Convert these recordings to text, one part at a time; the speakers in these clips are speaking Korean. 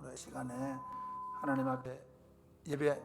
오늘의 시간에 하나님 앞에 예배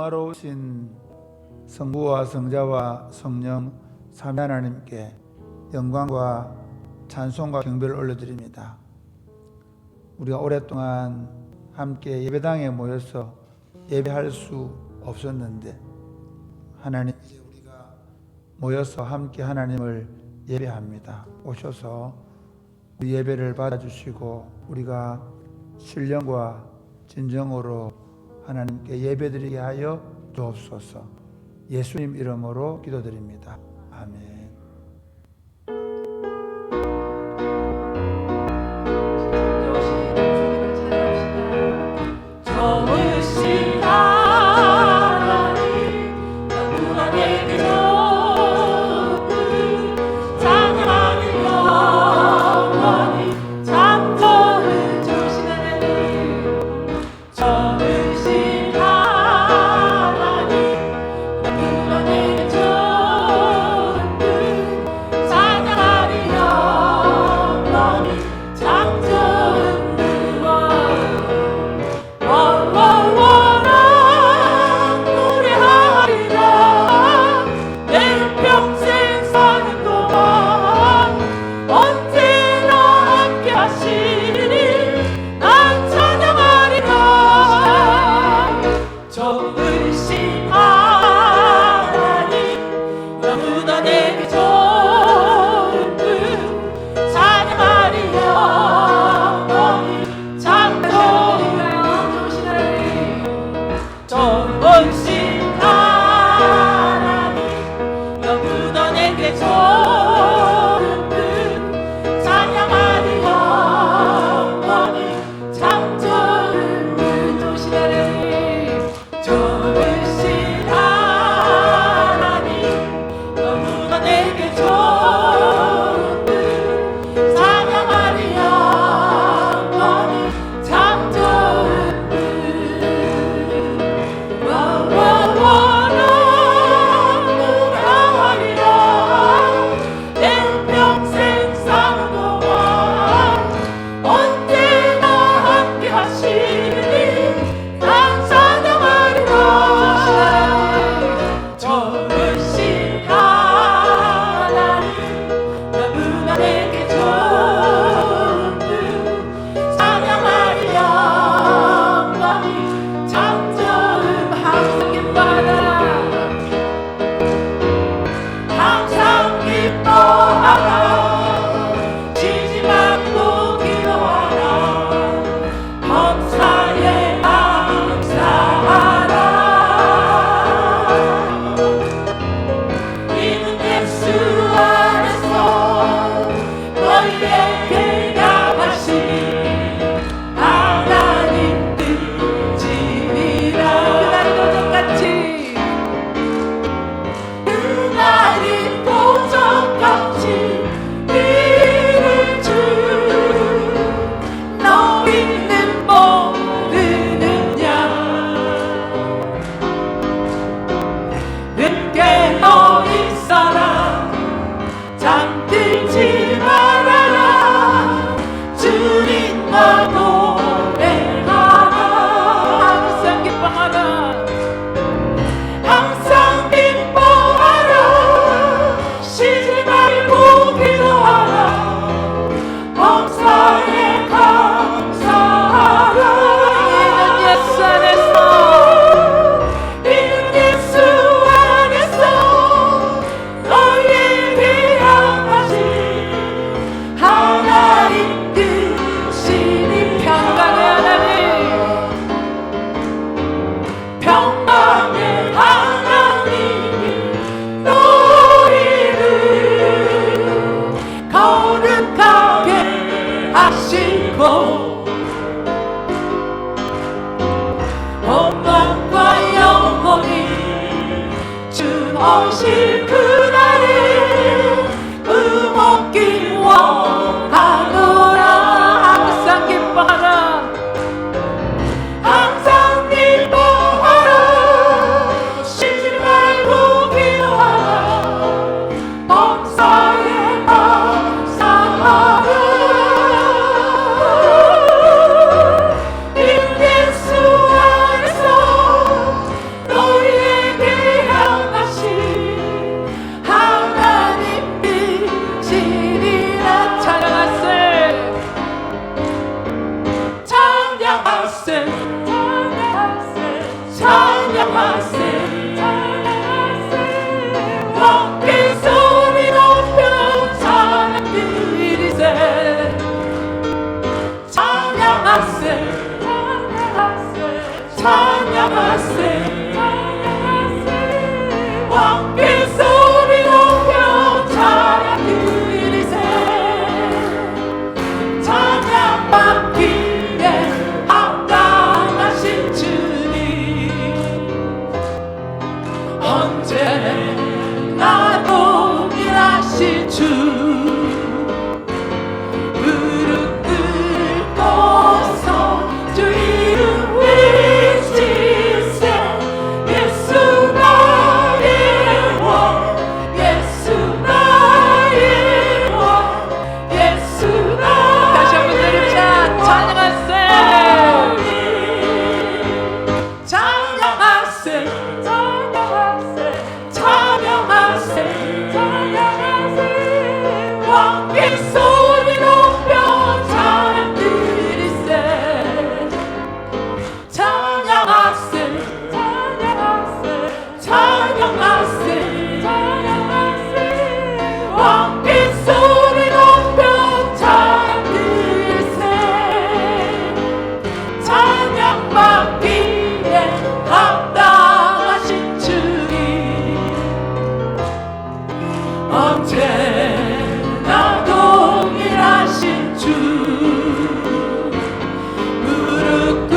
영화로우신 성부와 성자와 성령 삼위 하나님께 영광과 찬송과 경배를 올려드립니다. 우리가 오랫동안 함께 예배당에 모여서 예배할 수 없었는데 하나님 이제 우리가 모여서 함께 하나님을 예배합니다. 오셔서 우리 예배를 받아주시고 우리가 신령과 진정으로 하나님께 예배드리게 하여 주옵소서. 예수님 이름으로 기도드립니다. 아멘. 오실 그날을 금없기 원하노라. 항상 기뻐하라, 항상 기뻐하라. 쉬지 말고 기도하라. 범사에 감사하라. 이 예수 안에서 너희에게 향하신 하나님 빛이니라. 찬양하세, 찬양하세, 찬양하세, 찬양하세. 함께 소리 높여 찬양 드리세. 찬양하세, 찬양하세, 찬양하세. 함께 소리 높여 찬양 드리세. 찬양받기에 합당하신 주님, 언제나 동일하신 주. 무릎 꿇고서 주 이름 외치세. 예수 나의 왕, 예수 나의 왕, 예수 나의. 다시 한번 들읍시다. 찬양하세, 찬양하세, 찬양하세, 찬양하세, 찬양하세. 함께 소리 높여 찬양 드리세. 찬양하세, 찬양하세, 찬양하세, 찬양하세. 함께 소리 높여 찬양 드리세. 찬양받기에 합당하신 주님, 언제나 동일하신 주. 무릎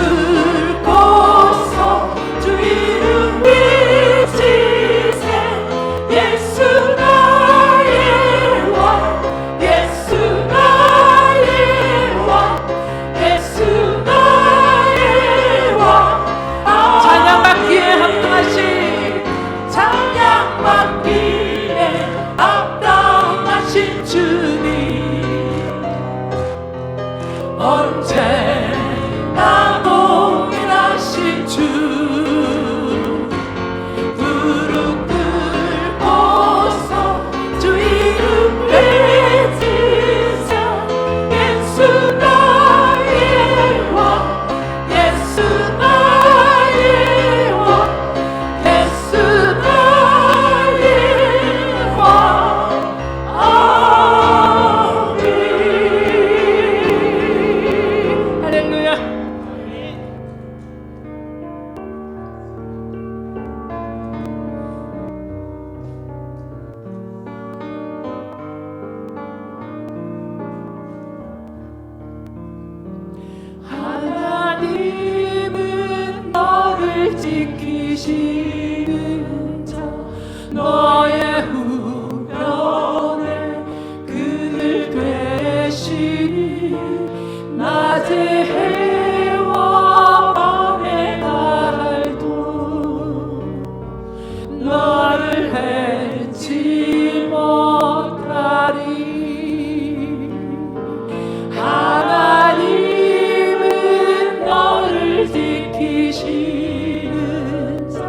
꿇고서 주 이름 외치세. 예수 나의 왕, 예수 나의 왕, 예수 나의 왕. 찬양받기에 합당하신, 찬양받기에 합당하신 주님, 언제나 동일하신 주. 무릎 꿇고서 주 이름 외치세. 예수 나의 왕, 예수 나의 왕, 예수 나의 왕. 아멘. 할렐루야. 하나님은 너를 지키시는 자, 너의 후면에 그늘 되시니. 낮의 해와 밤의 날도 너를 해치 못하리. 하나님은 너를 지키시는 자,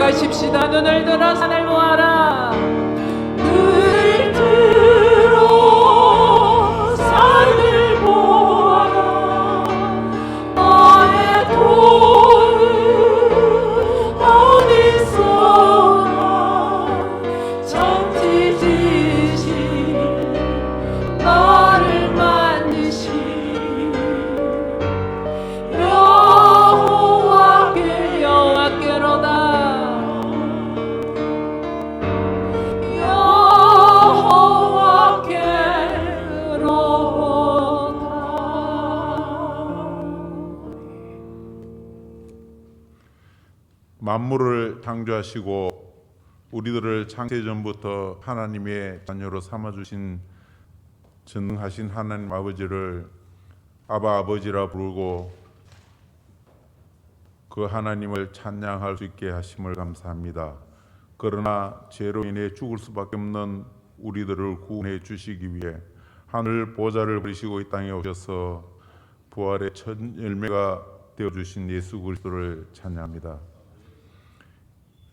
기도하십시다. 눈을 들어 산을 보아라. 눈을 들어 산을 보아라. 너의 도움 어디서나 천지지신 너를 만드신 여호와께로다. 만물을 창조하시고 우리들을 창세전부터 하나님의 자녀로 삼아주신 전능하신 하나님 아버지를 아바 아버지라 부르고 그 하나님을 찬양할 수 있게 하심을 감사합니다. 그러나 죄로 인해 죽을 수밖에 없는 우리들을 구원해 주시기 위해 하늘 보좌를 버리시고 이 땅에 오셔서 부활의 첫 열매가 되어주신 예수 그리스도를 찬양합니다.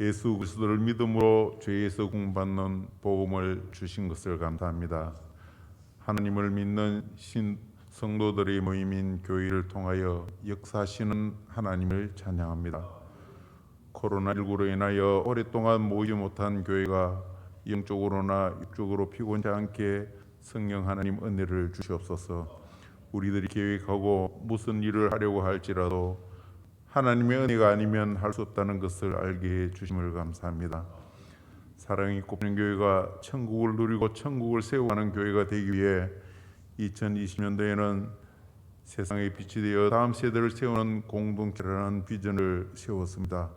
예수 그리스도를 믿음으로 죄에서 구원받는 복음을 주신 것을 감사합니다. 하나님을 믿는 성도들의 모임인 교회를 통하여 역사하시는 하나님을 찬양합니다. 코로나19로 인하여 오랫동안 모이지 못한 교회가 영적으로나 육적으로 피곤치 않게 성령 하나님 은혜를 주시옵소서. 우리들이 계획하고 무슨 일을 하려고 할지라도 하나님의 은혜가 아니면 할 수 없다는 것을 알게 해 주심을 감사합니다. 사랑이 꼽는 교회가 천국을 누리고 천국을 세워가는 교회가 되기 위해 2020년도에는 세상의 빛이 되어 다음 세대를 세우는 공동체라는 비전을 세웠습니다.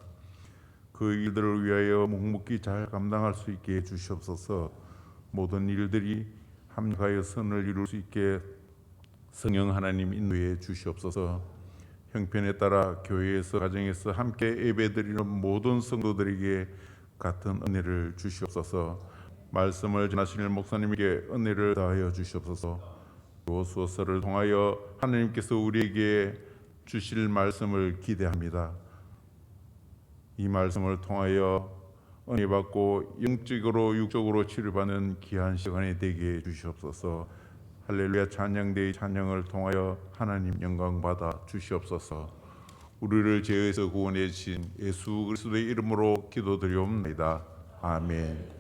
그 일들을 위하여 묵묵히 잘 감당할 수 있게 해 주시옵소서. 모든 일들이 합력하여 선을 이룰 수 있게 성령 하나님 인도해 주시옵소서. 형편에 따라 교회에서 가정에서 함께 예배드리는 모든 성도들에게 같은 은혜를 주시옵소서. 말씀을 전하실 목사님에게 은혜를 다하여 주시옵소서. 요수어서를 통하여 하나님께서 우리에게 주실 말씀을 기대합니다. 이 말씀을 통하여 은혜 받고 영적으로 육적으로 치료받는 귀한 시간이 되게 해 주시옵소서. 할렐루야 찬양대의 찬양을 통하여 하나님 영광 받아 주시옵소서. 우리를 죄에서 구원해 주신 예수 그리스도의 이름으로 기도드리옵나이다. 아멘.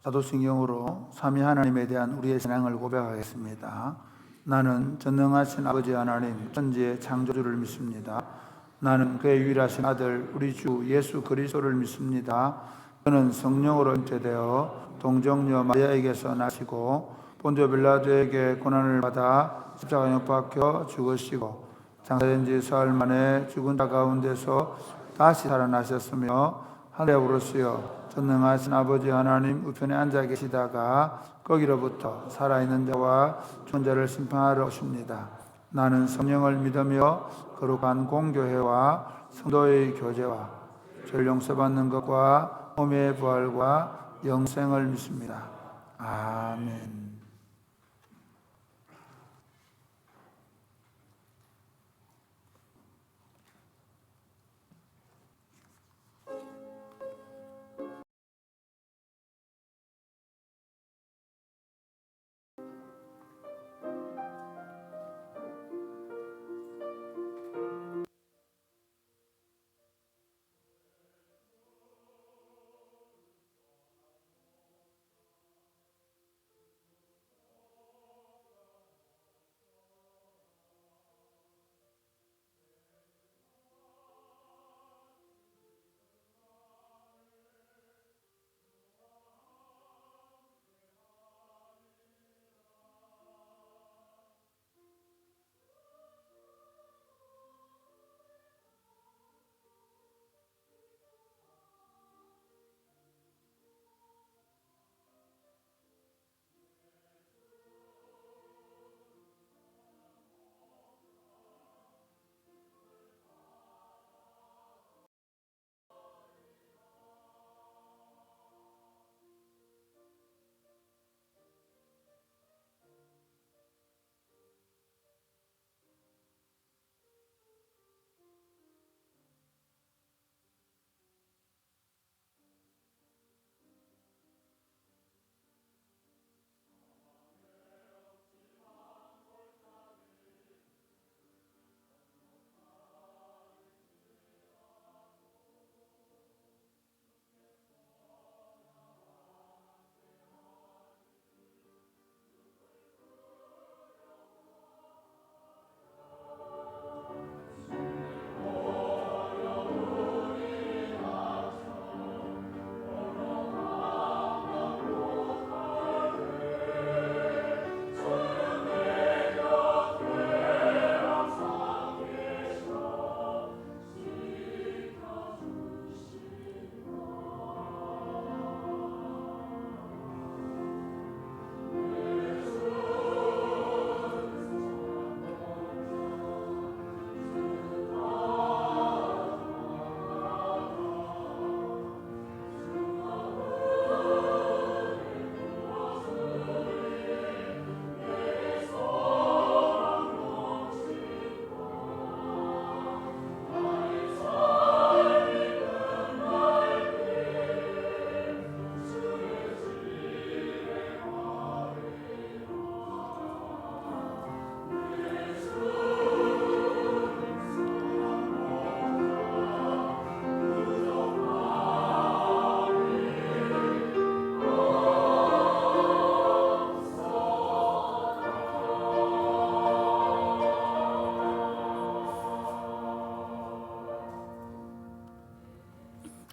사도신경으로 삼위 하나님에 대한 우리의 신앙을 고백하겠습니다. 나는 전능하신 아버지 하나님 천지의 창조주를 믿습니다. 나는 그의 유일하신 아들 우리 주 예수 그리스도를 믿습니다. 그는 성령으로 잉태되어 동정녀 마리아에게서 나시고 본디오 빌라도에게 고난을 받아 십자가에 못 박혀 죽으시고 장사된 지 사흘 만에 죽은 자 가운데서 다시 살아나셨으며 하늘에 오르시어 전능하신 아버지 하나님 우편에 앉아 계시다가 거기로부터 살아있는 자와 죽은 자를 심판하러 오십니다. 나는 성령을 믿으며 거룩한 공교회와 성도의 교제와 죄를 용서받는 것과 몸의 부활과 영생을 믿습니다. 아멘.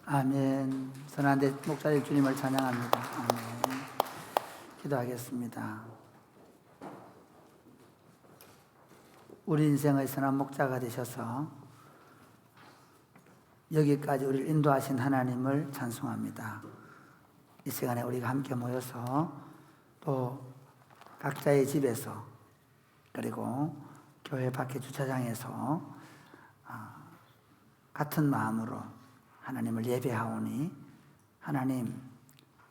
아멘. 선한대 목자의 주님을 찬양합니다. 아멘. 기도하겠습니다. 우리 인생의 선한 목자가 되셔서 여기까지 우리를 인도하신 하나님을 찬송합니다. 이 시간에 우리가 함께 모여서 또 각자의 집에서 그리고 교회 밖의 주차장에서 같은 마음으로 하나님을 예배하오니 하나님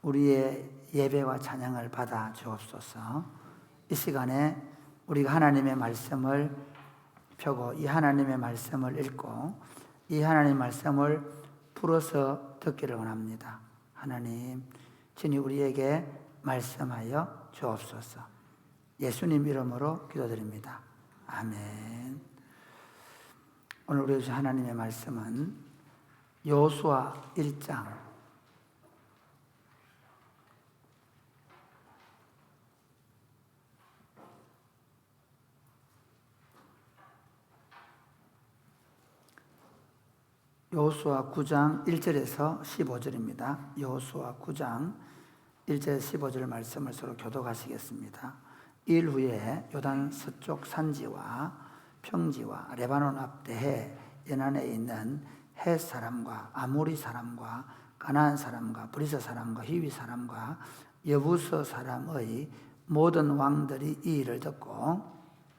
우리의 예배와 찬양을 받아 주옵소서. 이 시간에 우리가 하나님의 말씀을 펴고 이 하나님의 말씀을 읽고 이 하나님의 말씀을 풀어서 듣기를 원합니다. 하나님 친히 우리에게 말씀하여 주옵소서. 예수님 이름으로 기도드립니다. 아멘. 오늘 우리 주신 하나님의 말씀은 여호수아 1장 여호수아 9장 1절에서 15절입니다. 여호수아 9장 1절 15절 말씀을 서로 교독하시겠습니다. 일 후에 요단 서쪽 산지와 평지와 레바논 앞 대해 연안에 있는 헷 사람과 아모리 사람과 가나안 사람과 브리스 사람과 히위 사람과 여부서 사람의 모든 왕들이 이 일을 듣고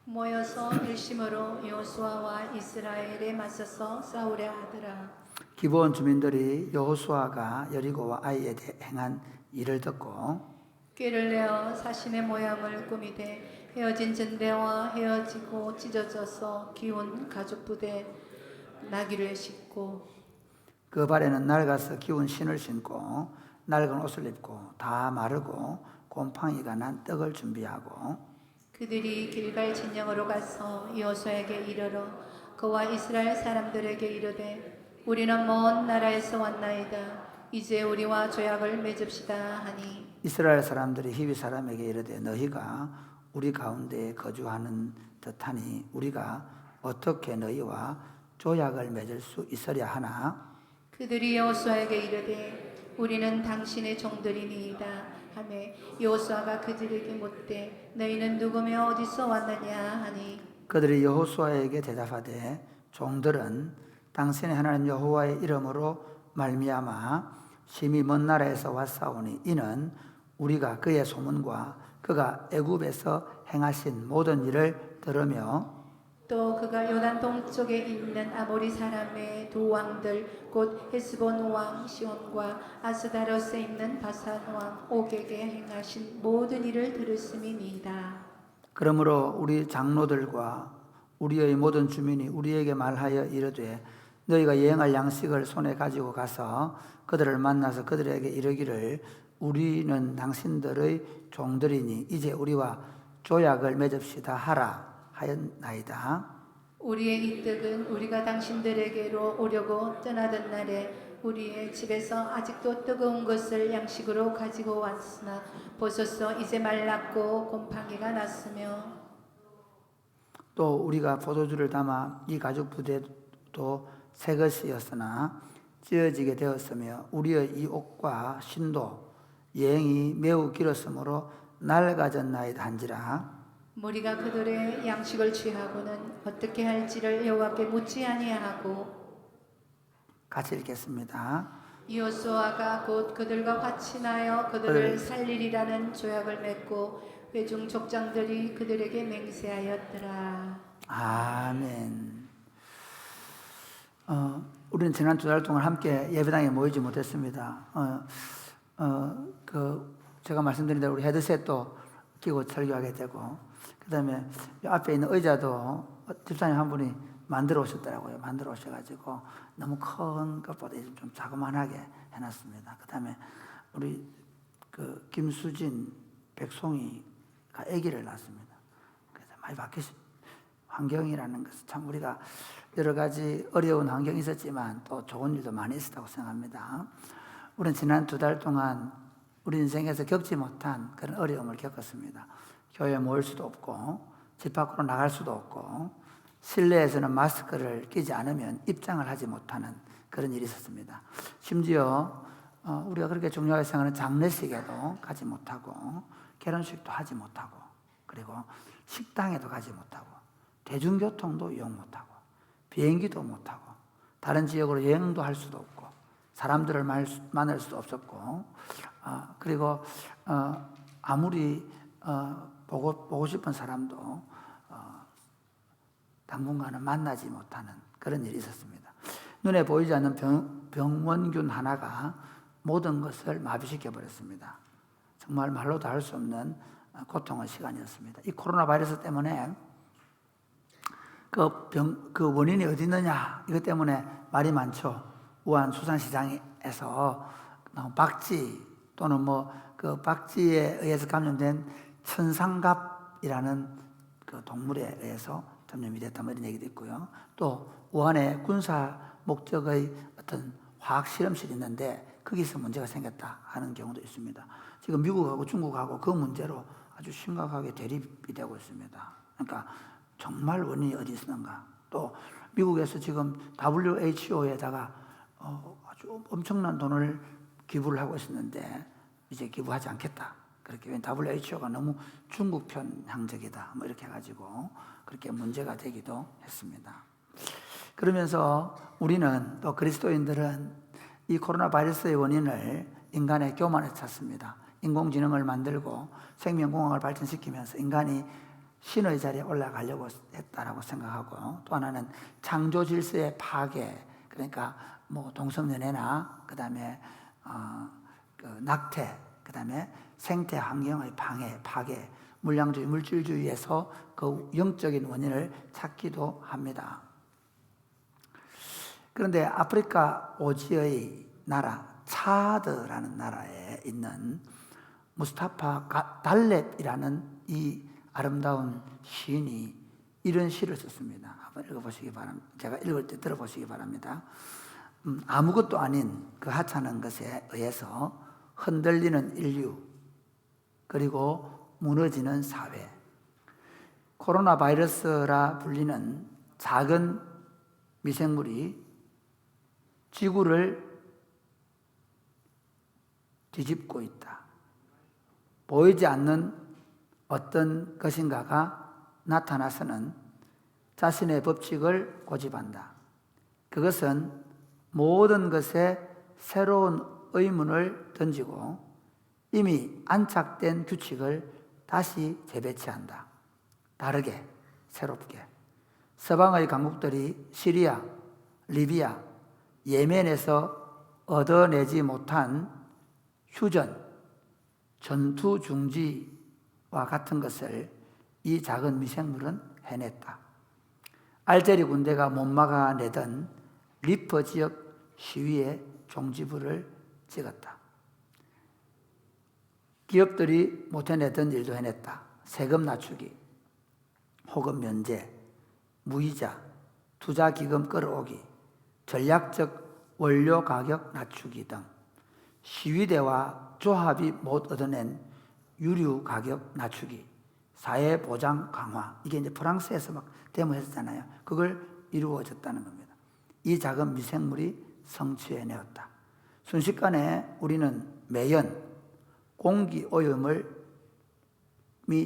모여서 일심으로 여호수아와 이스라엘에 맞서서 싸우려 하더라. 기브온 주민들이 여호수아가 여리고와 아이에 행한 일을 듣고 꾀를 내어 사신의 모양을 꾸미되 헤어진 전대와 헤어지고 찢어져서 기운 가죽 부대 나귀를 싣고 그 발에는 낡아서 기운 신을 신고 낡은 옷을 입고 다 마르고 곰팡이가 난 떡을 준비하고 그들이 길갈 진영으로 가서 여호수아에게 이르러 그와 이스라엘 사람들에게 이르되 우리는 먼 나라에서 왔나이다. 이제 우리와 조약을 맺읍시다 하니 이스라엘 사람들이 히위 사람에게 이르되 너희가 우리 가운데 거주하는 듯하니 우리가 어떻게 너희와 조약을 맺을 수 있으랴 하나 그들이 여호수아에게 이르되 우리는 당신의 종들이니이다 하매 여호수아가 그들에게 묻되 너희는 누구며 어디서 왔느냐 하니 그들이 여호수아에게 대답하되 종들은 당신의 하나님 여호와의 이름으로 말미암아 심히 먼 나라에서 왔사오니 이는 우리가 그의 소문과 그가 애굽에서 행하신 모든 일을 들으며 또 그가 요단 동쪽에 있는 아모리 사람의 두 왕들 곧 헤스본 왕 시온과 아스다롯에 있는 바산 왕 옥에게 행하신 모든 일을 들었음이니이다. 그러므로 우리 장로들과 우리의 모든 주민이 우리에게 말하여 이르되 너희가 여행할 양식을 손에 가지고 가서 그들을 만나서 그들에게 이르기를 우리는 당신들의 종들이니 이제 우리와 조약을 맺읍시다 하라 하였나이다. 우리의 이 떡은 우리가 당신들에게로 오려고 떠나던 날에 우리의 집에서 아직도 뜨거운 것을 양식으로 가지고 왔으나 보소서 이제 말랐고 곰팡이가 났으며 또 우리가 포도주를 담아 이 가죽 부대도 새 것이었으나 찢어지게 되었으며 우리의 이 옷과 신도 여행이 매우 길었으므로 낡아졌나이다 한지라. 무리가 그들의 양식을 취하고는 어떻게 할지를 여호와께 묻지 아니하고 같이 읽겠습니다. 여호수아가 곧 그들과 화친하여 그들을 살리리라는 조약을 맺고 회중 족장들이 그들에게 맹세하였더라. 아멘. 우리는 지난 2달 동안 함께 예배당에 모이지 못했습니다. 제가 말씀드린 대로 우리 헤드셋도 끼고 설교하게 되고, 그 다음에 앞에 있는 의자도 집사님 한 분이 만들어 오셨더라고요. 만들어 오셔가지고 너무 큰 것보다 좀 자그만하게 해놨습니다. 그 다음에 우리 김수진, 백송이가 아기를 낳았습니다. 그래서 많이 바뀌었습니다. 환경이라는 것은 참 우리가 여러 가지 어려운 환경이 있었지만 또 좋은 일도 많이 있었다고 생각합니다. 우리는 지난 2달 동안 우리 인생에서 겪지 못한 그런 어려움을 겪었습니다. 교회에 모일 수도 없고 집 밖으로 나갈 수도 없고 실내에서는 마스크를 끼지 않으면 입장을 하지 못하는 그런 일이 있었습니다. 심지어 우리가 그렇게 중요하게 생각하는 장례식에도 가지 못하고 결혼식도 하지 못하고 그리고 식당에도 가지 못하고 대중교통도 이용 못하고 비행기도 못하고 다른 지역으로 여행도 할 수도 없고 사람들을 만날 수도 없었고 그리고 아무리 보고 싶은 사람도 당분간은 만나지 못하는 그런 일이 있었습니다. 눈에 보이지 않는 병원균 하나가 모든 것을 마비시켜 버렸습니다. 정말 말로도 할 수 없는 고통의 시간이었습니다. 이 코로나 바이러스 때문에 그 원인이 어디 있느냐 이것 때문에 말이 많죠. 우한 수산시장에서 박쥐 또는 그 박쥐에 의해서 감염된 천상갑이라는 그 동물에 의해서 전염이 됐다 이런 얘기도 있고요. 또 우한에 군사 목적의 어떤 화학 실험실이 있는데 거기서 문제가 생겼다 하는 경우도 있습니다. 지금 미국하고 중국하고 그 문제로 아주 심각하게 대립이 되고 있습니다. 그러니까 정말 원인이 어디 있는가. 또 미국에서 지금 WHO에다가 아주 엄청난 돈을 기부를 하고 있었는데 이제 기부하지 않겠다. 그렇게 WHO가 너무 중국 편향적이다. 이렇게 해가지고 그렇게 문제가 되기도 했습니다. 그러면서 우리는 또 그리스도인들은 이 코로나 바이러스의 원인을 인간의 교만에 찾습니다. 인공지능을 만들고 생명공학을 발전시키면서 인간이 신의 자리에 올라가려고 했다라고 생각하고 또 하나는 창조 질서의 파괴 그러니까 동성연애나 그다음에 그 낙태 그다음에 생태 환경의 파괴 물량주의 물질주의에서 그 영적인 원인을 찾기도 합니다. 그런데 아프리카 오지의 나라 차드라는 나라에 있는 무스타파 달렙이라는 이 아름다운 시인이 이런 시를 썼습니다. 한번 읽어보시기 바랍니다. 제가 읽을 때 들어보시기 바랍니다. 아무것도 아닌 그 하찮은 것에 의해서 흔들리는 인류 그리고 무너지는 사회 코로나 바이러스라 불리는 작은 미생물이 지구를 뒤집고 있다. 보이지 않는 어떤 것인가가 나타나서는 자신의 법칙을 고집한다. 그것은 모든 것에 새로운 의문을 던지고 이미 안착된 규칙을 다시 재배치한다. 다르게, 새롭게. 서방의 강국들이 시리아, 리비아, 예멘에서 얻어내지 못한 휴전, 전투 중지와 같은 것을 이 작은 미생물은 해냈다. 알제리 군대가 못 막아내던 리퍼 지역 시위에 종지부를 찍었다. 기업들이 못 해내던 일도 해냈다. 세금 낮추기, 호급 면제, 무이자, 투자기금 끌어오기, 전략적 원료 가격 낮추기 등 시위대와 조합이 못 얻어낸 유류 가격 낮추기, 사회보장 강화 이게 이제 프랑스에서 막 데모했었잖아요. 그걸 이루어졌다는 겁니다. 이 작은 미생물이 성취해내었다. 순식간에 우리는 매연, 공기 오염이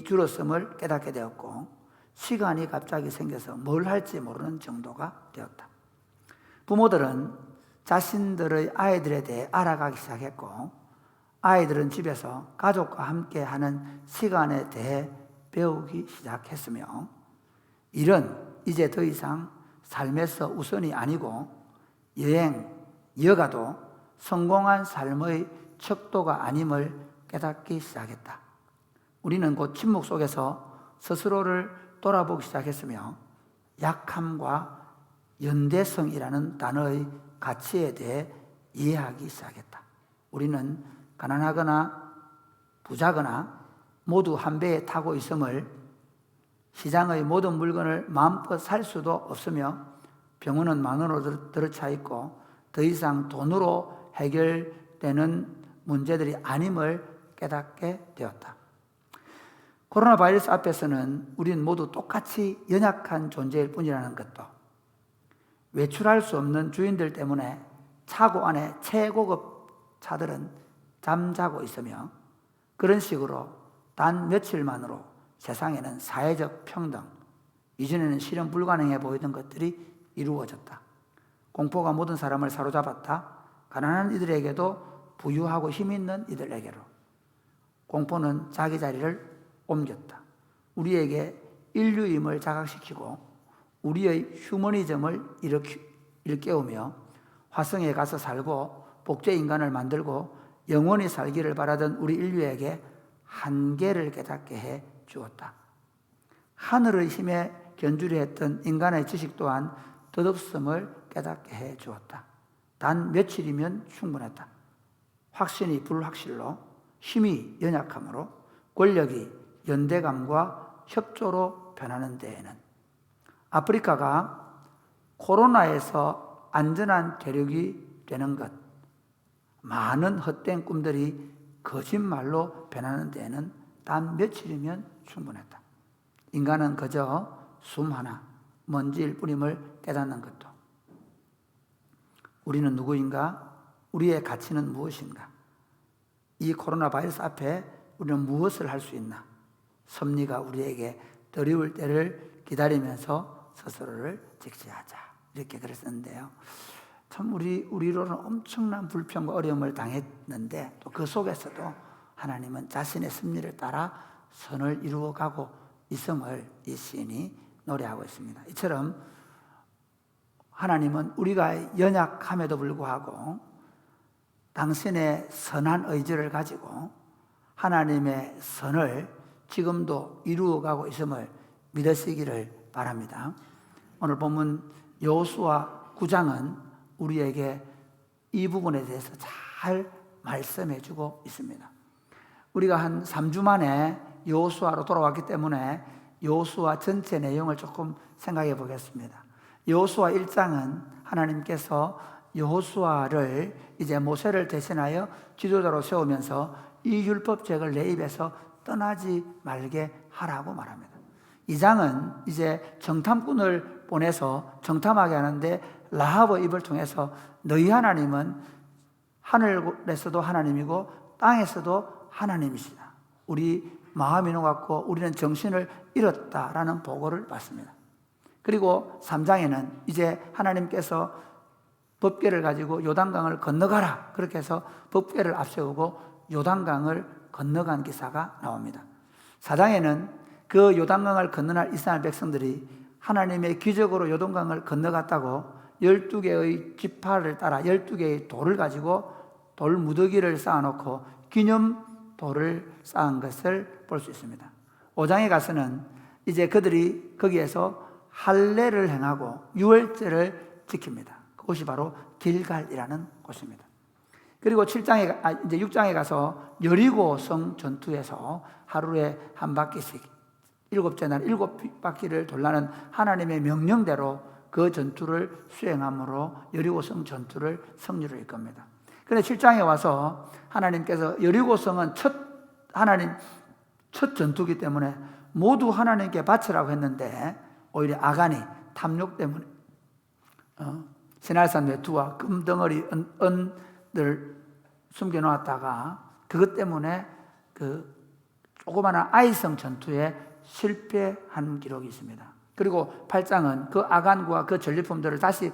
줄었음을 깨닫게 되었고 시간이 갑자기 생겨서 뭘 할지 모르는 정도가 되었다. 부모들은 자신들의 아이들에 대해 알아가기 시작했고 아이들은 집에서 가족과 함께 하는 시간에 대해 배우기 시작했으며 일은 이제 더 이상 삶에서 우선이 아니고 여행, 여가도 성공한 삶의 척도가 아님을 깨닫기 시작했다. 우리는 곧 침묵 속에서 스스로를 돌아보기 시작했으며 약함과 연대성이라는 단어의 가치에 대해 이해하기 시작했다. 우리는 가난하거나 부자거나 모두 한 배에 타고 있음을 시장의 모든 물건을 마음껏 살 수도 없으며 병원은 만원으로 들어차 있고 더 이상 돈으로 해결되는 문제들이 아님을 깨닫게 되었다. 코로나 바이러스 앞에서는 우리는 모두 똑같이 연약한 존재일 뿐이라는 것도, 외출할 수 없는 주인들 때문에 차고 안에 최고급 차들은 잠자고 있으며, 그런 식으로 단 며칠만으로 세상에는 사회적 평등, 이전에는 실현 불가능해 보이던 것들이 이루어졌다. 공포가 모든 사람을 사로잡았다. 가난한 이들에게도 부유하고 힘 있는 이들에게로 공포는 자기 자리를 옮겼다. 우리에게 인류임을 자각시키고 우리의 휴머니즘을 일깨우며 화성에 가서 살고 복제 인간을 만들고 영원히 살기를 바라던 우리 인류에게 한계를 깨닫게 해 주었다. 하늘의 힘에 견주려 했던 인간의 지식 또한 덧없음을 깨닫게 해 주었다. 단 며칠이면 충분했다. 확신이 불확실로, 힘이 연약함으로, 권력이 연대감과 협조로 변하는 데에는 아프리카가 코로나에서 안전한 대륙이 되는 것, 많은 헛된 꿈들이 거짓말로 변하는 데에는 단 며칠이면 충분했다. 인간은 그저 숨 하나, 먼지일 뿐임을 깨닫는 것도, 우리는 누구인가? 우리의 가치는 무엇인가? 이 코로나 바이러스 앞에 우리는 무엇을 할 수 있나? 섭리가 우리에게 드리울 때를 기다리면서 스스로를 직시하자. 이렇게 글을 썼는데요. 참 우리로는 엄청난 불평과 어려움을 당했는데 또 그 속에서도 하나님은 자신의 섭리를 따라 선을 이루어가고 있음을 이 시인이 노래하고 있습니다. 이처럼 하나님은 우리가 연약함에도 불구하고 당신의 선한 의지를 가지고 하나님의 선을 지금도 이루어가고 있음을 믿으시기를 바랍니다. 오늘 본문 여호수아 9장은 우리에게 이 부분에 대해서 잘 말씀해 주고 있습니다. 우리가 한 3주 만에 여호수아로 돌아왔기 때문에 여호수아 전체 내용을 조금 생각해 보겠습니다. 여호수아 1장은 하나님께서 여호수아를 이제 모세를 대신하여 지도자로 세우면서 이 율법책을 내 입에서 떠나지 말게 하라고 말합니다. 2장은 이제 정탐꾼을 보내서 정탐하게 하는데 라합의 입을 통해서 너희 하나님은 하늘에서도 하나님이고 땅에서도 하나님이시다. 우리 마음이 녹았고 우리는 정신을 잃었다라는 보고를 받습니다. 그리고 3장에는 이제 하나님께서 법궤를 가지고 요단강을 건너가라, 그렇게 해서 법궤를 앞세우고 요단강을 건너간 기사가 나옵니다. 4장에는 그 요단강을 건너날 이스라엘 백성들이 하나님의 기적으로 요단강을 건너갔다고 12개의 지파를 따라 12개의 돌을 가지고 돌 무더기를 쌓아놓고 기념돌을 쌓은 것을 볼 수 있습니다. 5장에 가서는 이제 그들이 거기에서 할례를 행하고 유월절을 지킵니다. 그곳이 바로 길갈이라는 곳입니다. 그리고 이제 6장에 가서 여리고성 전투에서 하루에 한 바퀴씩 7째 날 7바퀴를 돌라는 하나님의 명령대로 그 전투를 수행함으로 여리고성 전투를 승리로 이끕니다. 그런데 7장에 와서 하나님께서 여리고성은 첫 전투기 때문에 모두 하나님께 바치라고 했는데 오히려 아간이 탐욕 때문에 시날산 외투와 금덩어리 은을 숨겨놓았다가 그것 때문에 그 조그마한 아이성 전투에 실패한 기록이 있습니다. 그리고 8장은 그 아간과 그 전리품들을 다시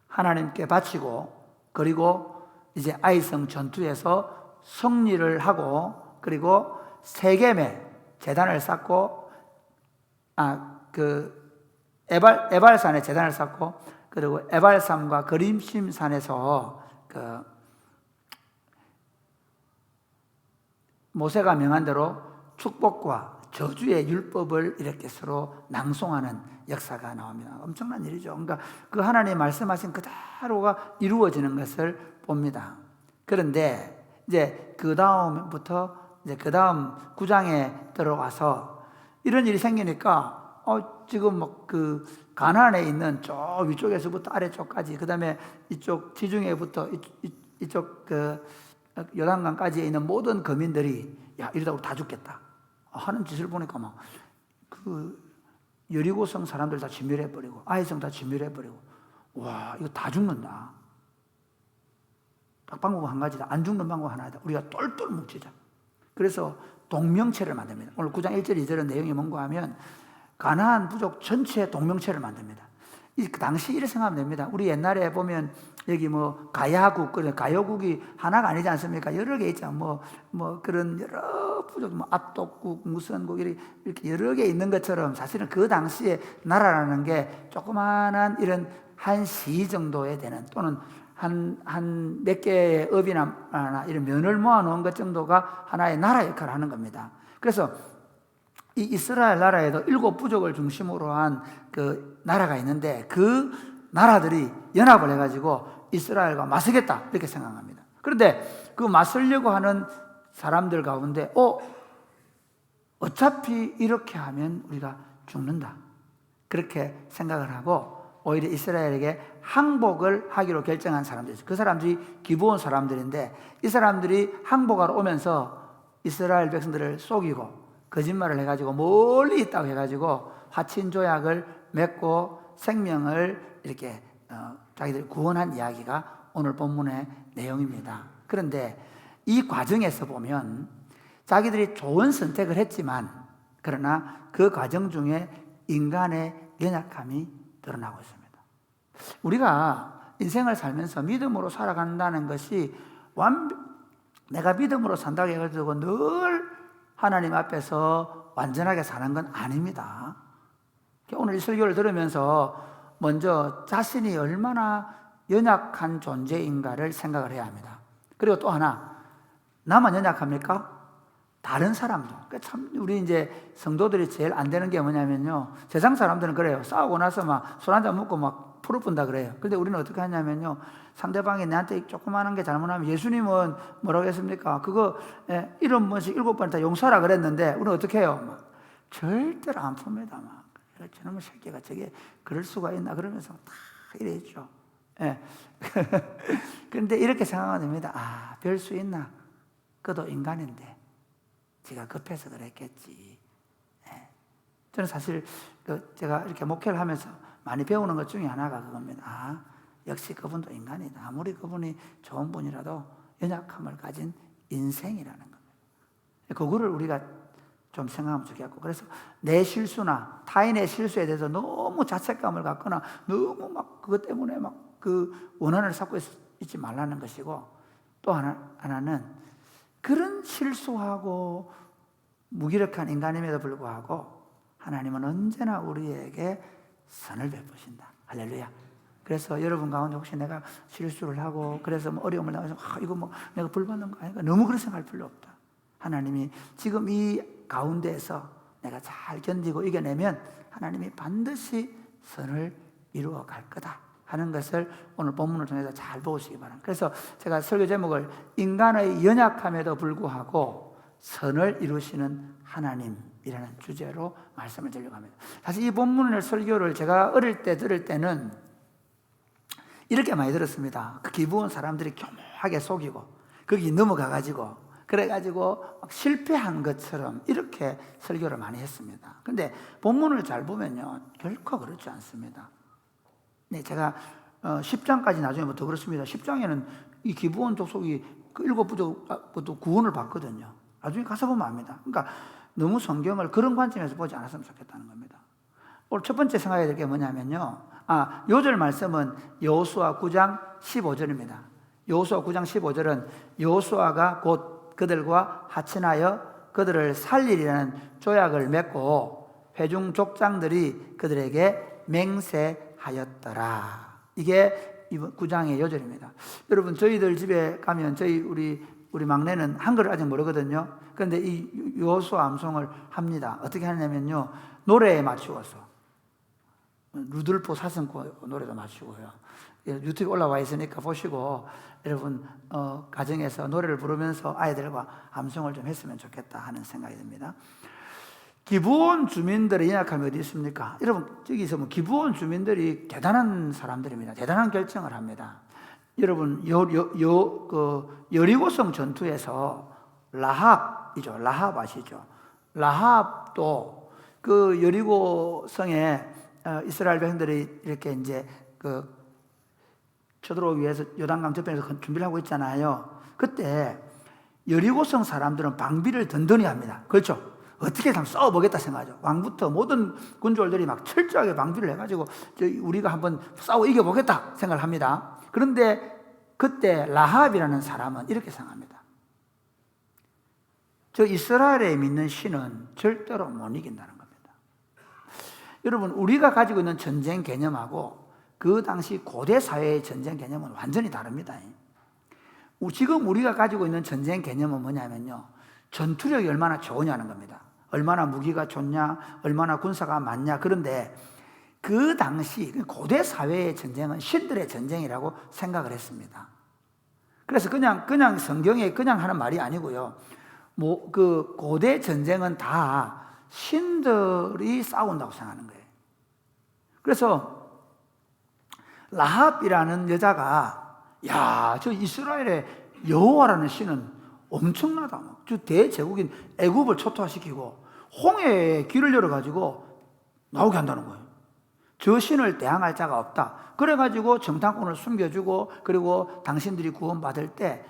하나님께 바치고 그리고 이제 아이성 전투에서 승리를 하고 그리고 세겜에 제단을 쌓고 에발산에 제단을 쌓고 그리고 에발산과 그림심산에서 모세가 명한 대로 축복과 저주의 율법을 이렇게 서로 낭송하는 역사가 나옵니다. 엄청난 일이죠. 그러니까 그 하나님 말씀하신 그대로가 이루어지는 것을 봅니다. 그런데 이제 그 다음부터 이제 그 다음 9장에 들어가서 이런 일이 생기니까 지금 그 가나안에 있는 저 위쪽에서부터 아래쪽까지 그다음에 이쪽 지중해부터 이쪽 그 요단강까지에 있는 모든 거민들이 야 이러다 우리 다 죽겠다. 하는 짓을 보니까 막 그 여리고성 사람들 다 진멸해버리고 아이성 다 진멸해버리고, 와, 이거 다 죽는다. 딱 방법 한 가지다. 안 죽는 방법 하나다. 우리가 똘똘 뭉치자. 그래서 동명체를 만듭니다. 오늘 9장 1절 2절의 내용이 뭔가 하면 가나안 부족 전체의 동명체를 만듭니다. 그 당시 이렇게 생각하면 됩니다. 우리 옛날에 보면 여기 뭐 가야국, 가요국이 하나가 아니지 않습니까? 여러 개 있잖아. 뭐 그런 여러 부족, 뭐 압독국, 무선국 이렇게 여러 개 있는 것처럼 사실은 그 당시에 나라라는 게 조그마한 이런 한 시 정도에 되는, 또는 한 몇 개의 업이나 이런 면을 모아놓은 것 정도가 하나의 나라 역할을 하는 겁니다. 그래서 이 이스라엘 나라에도 7 부족을 중심으로 한 그 나라가 있는데, 그 나라들이 연합을 해가지고 이스라엘과 맞서겠다 이렇게 생각합니다. 그런데 그 맞서려고 하는 사람들 가운데 어차피 이렇게 하면 우리가 죽는다, 그렇게 생각을 하고 오히려 이스라엘에게 항복을 하기로 결정한 사람들이 있어요. 그 사람들이 기브온 사람들인데, 이 사람들이 항복하러 오면서 이스라엘 백성들을 속이고 거짓말을 해가지고 멀리 있다고 해가지고 화친 조약을 맺고 생명을 이렇게 자기들이 구원한 이야기가 오늘 본문의 내용입니다. 그런데 이 과정에서 보면 자기들이 좋은 선택을 했지만, 그러나 그 과정 중에 인간의 연약함이 드러나고 있습니다. 우리가 인생을 살면서 믿음으로 살아간다는 것이 내가 믿음으로 산다고 해가지고 늘 하나님 앞에서 완전하게 사는 건 아닙니다. 오늘 이 설교를 들으면서 먼저 자신이 얼마나 연약한 존재인가를 생각을 해야 합니다. 그리고 또 하나, 나만 연약합니까? 다른 사람도. 참 우리 이제 성도들이 제일 안 되는 게 뭐냐면요, 세상 사람들은 그래요. 싸우고 나서 막 술 한잔 먹고 막 풀을 푼다 그래요. 근데 우리는 어떻게 하냐면요, 상대방이 나한테 조그마한 게 잘못하면 예수님은 뭐라고 했습니까? 그거 7번씩 7번 다 용서하라 그랬는데, 우리는 어떻게 해요? 막 절대로 안 풉니다. 막 저놈의 새끼가 저게 그럴 수가 있나 그러면서 다 이랬죠. 그런데 이렇게 생각하면 됩니다. 별 수 있나? 그도 인간인데 지가 급해서 그랬겠지. 저는 사실 제가 이렇게 목회를 하면서 많이 배우는 것 중에 하나가 그겁니다. 역시 그분도 인간이다. 아무리 그분이 좋은 분이라도 연약함을 가진 인생이라는 겁니다. 그거를 우리가 좀 생각하면 좋겠고, 그래서 내 실수나 타인의 실수에 대해서 너무 자책감을 갖거나 너무 막 그것 때문에 막 그 원한을 쌓고 있지 말라는 것이고, 또 하나는 그런 실수하고 무기력한 인간임에도 불구하고 하나님은 언제나 우리에게 선을 베푸신다. 할렐루야. 그래서 여러분 가운데 혹시 내가 실수를 하고 그래서 뭐 어려움을 당해서 이거 뭐 내가 벌받는 거 아닌가, 너무 그렇게 생각할 필요 없다. 하나님이 지금 이 가운데에서 내가 잘 견디고 이겨내면 하나님이 반드시 선을 이루어 갈 거다 하는 것을 오늘 본문을 통해서 잘 보시기 바랍니다. 그래서 제가 설교 제목을 인간의 연약함에도 불구하고 선을 이루시는 하나님이라는 주제로 말씀을 드리려고 합니다. 사실 이 본문의 설교를 제가 어릴 때 들을 때는 이렇게 많이 들었습니다. 그 기브온 사람들이 교묘하게 속이고 거기 넘어가가지고 그래가지고 막 실패한 것처럼 이렇게 설교를 많이 했습니다. 근데 본문을 잘 보면요, 결코 그렇지 않습니다. 네, 제가 10장까지 나중에 더 그렇습니다. 10장에는 이 기브온 족속이 그 7 부족도 구원을 받거든요. 나중에 가서 보면 압니다. 그러니까 너무 성경을 그런 관점에서 보지 않았으면 좋겠다는 겁니다. 오늘 첫 번째 생각해야 될 게 뭐냐면요, 요절 말씀은 여호수아 9장 15절입니다. 여호수아 9장 15절은 여호수아가 곧 그들과 하친하여 그들을 살리리라는 조약을 맺고 회중 족장들이 그들에게 맹세하였더라. 이게 이번 9장의 요절입니다. 여러분, 저희들 집에 가면 우리 막내는 한글을 아직 모르거든요. 그런데 이 여호수아 암송을 합니다. 어떻게 하냐면요, 노래에 맞추어서 루돌프 사슴코 노래도 맞추고요. 유튜브 올라와 있으니까 보시고 여러분 가정에서 노래를 부르면서 아이들과 암송을 좀 했으면 좋겠다 하는 생각이 듭니다. 기브온 주민들의 연약함이 어디 있습니까? 여러분, 저기서 뭐 기브온 주민들이 대단한 사람들입니다. 대단한 결정을 합니다. 여러분, 여리고성 전투에서 라합 아시죠? 라합도 그 여리고 성에 이스라엘 백성들이 이렇게 이제 그 쳐들어오기 위해서 요단강 저편에서 준비를 하고 있잖아요. 그때 여리고성 사람들은 방비를 든든히 합니다. 그렇죠? 어떻게 하면 싸워보겠다 생각하죠. 왕부터 모든 군졸들이 막 철저하게 방비를 해가지고 우리가 한번 싸워 이겨보겠다 생각을 합니다. 그런데 그때 라합이라는 사람은 이렇게 생각합니다. 저 이스라엘에 믿는 신은 절대로 못 이긴다는 겁니다. 여러분, 우리가 가지고 있는 전쟁 개념하고 그 당시 고대 사회의 전쟁 개념은 완전히 다릅니다. 지금 우리가 가지고 있는 전쟁 개념은 뭐냐면요, 전투력이 얼마나 좋으냐는 겁니다. 얼마나 무기가 좋냐, 얼마나 군사가 많냐. 그런데 그 당시 고대 사회의 전쟁은 신들의 전쟁이라고 생각을 했습니다. 그래서 그냥 성경에 그냥 하는 말이 아니고요, 그 고대 전쟁은 다 신들이 싸운다고 생각하는 거예요. 그래서 라합이라는 여자가, 야, 저 이스라엘의 여호와라는 신은 엄청나다. 저 대제국인 애굽을 초토화시키고 홍해에 길을 열어가지고 나오게 한다는 거예요. 저 신을 대항할 자가 없다. 그래가지고 정탐꾼을 숨겨주고, 그리고 당신들이 구원받을 때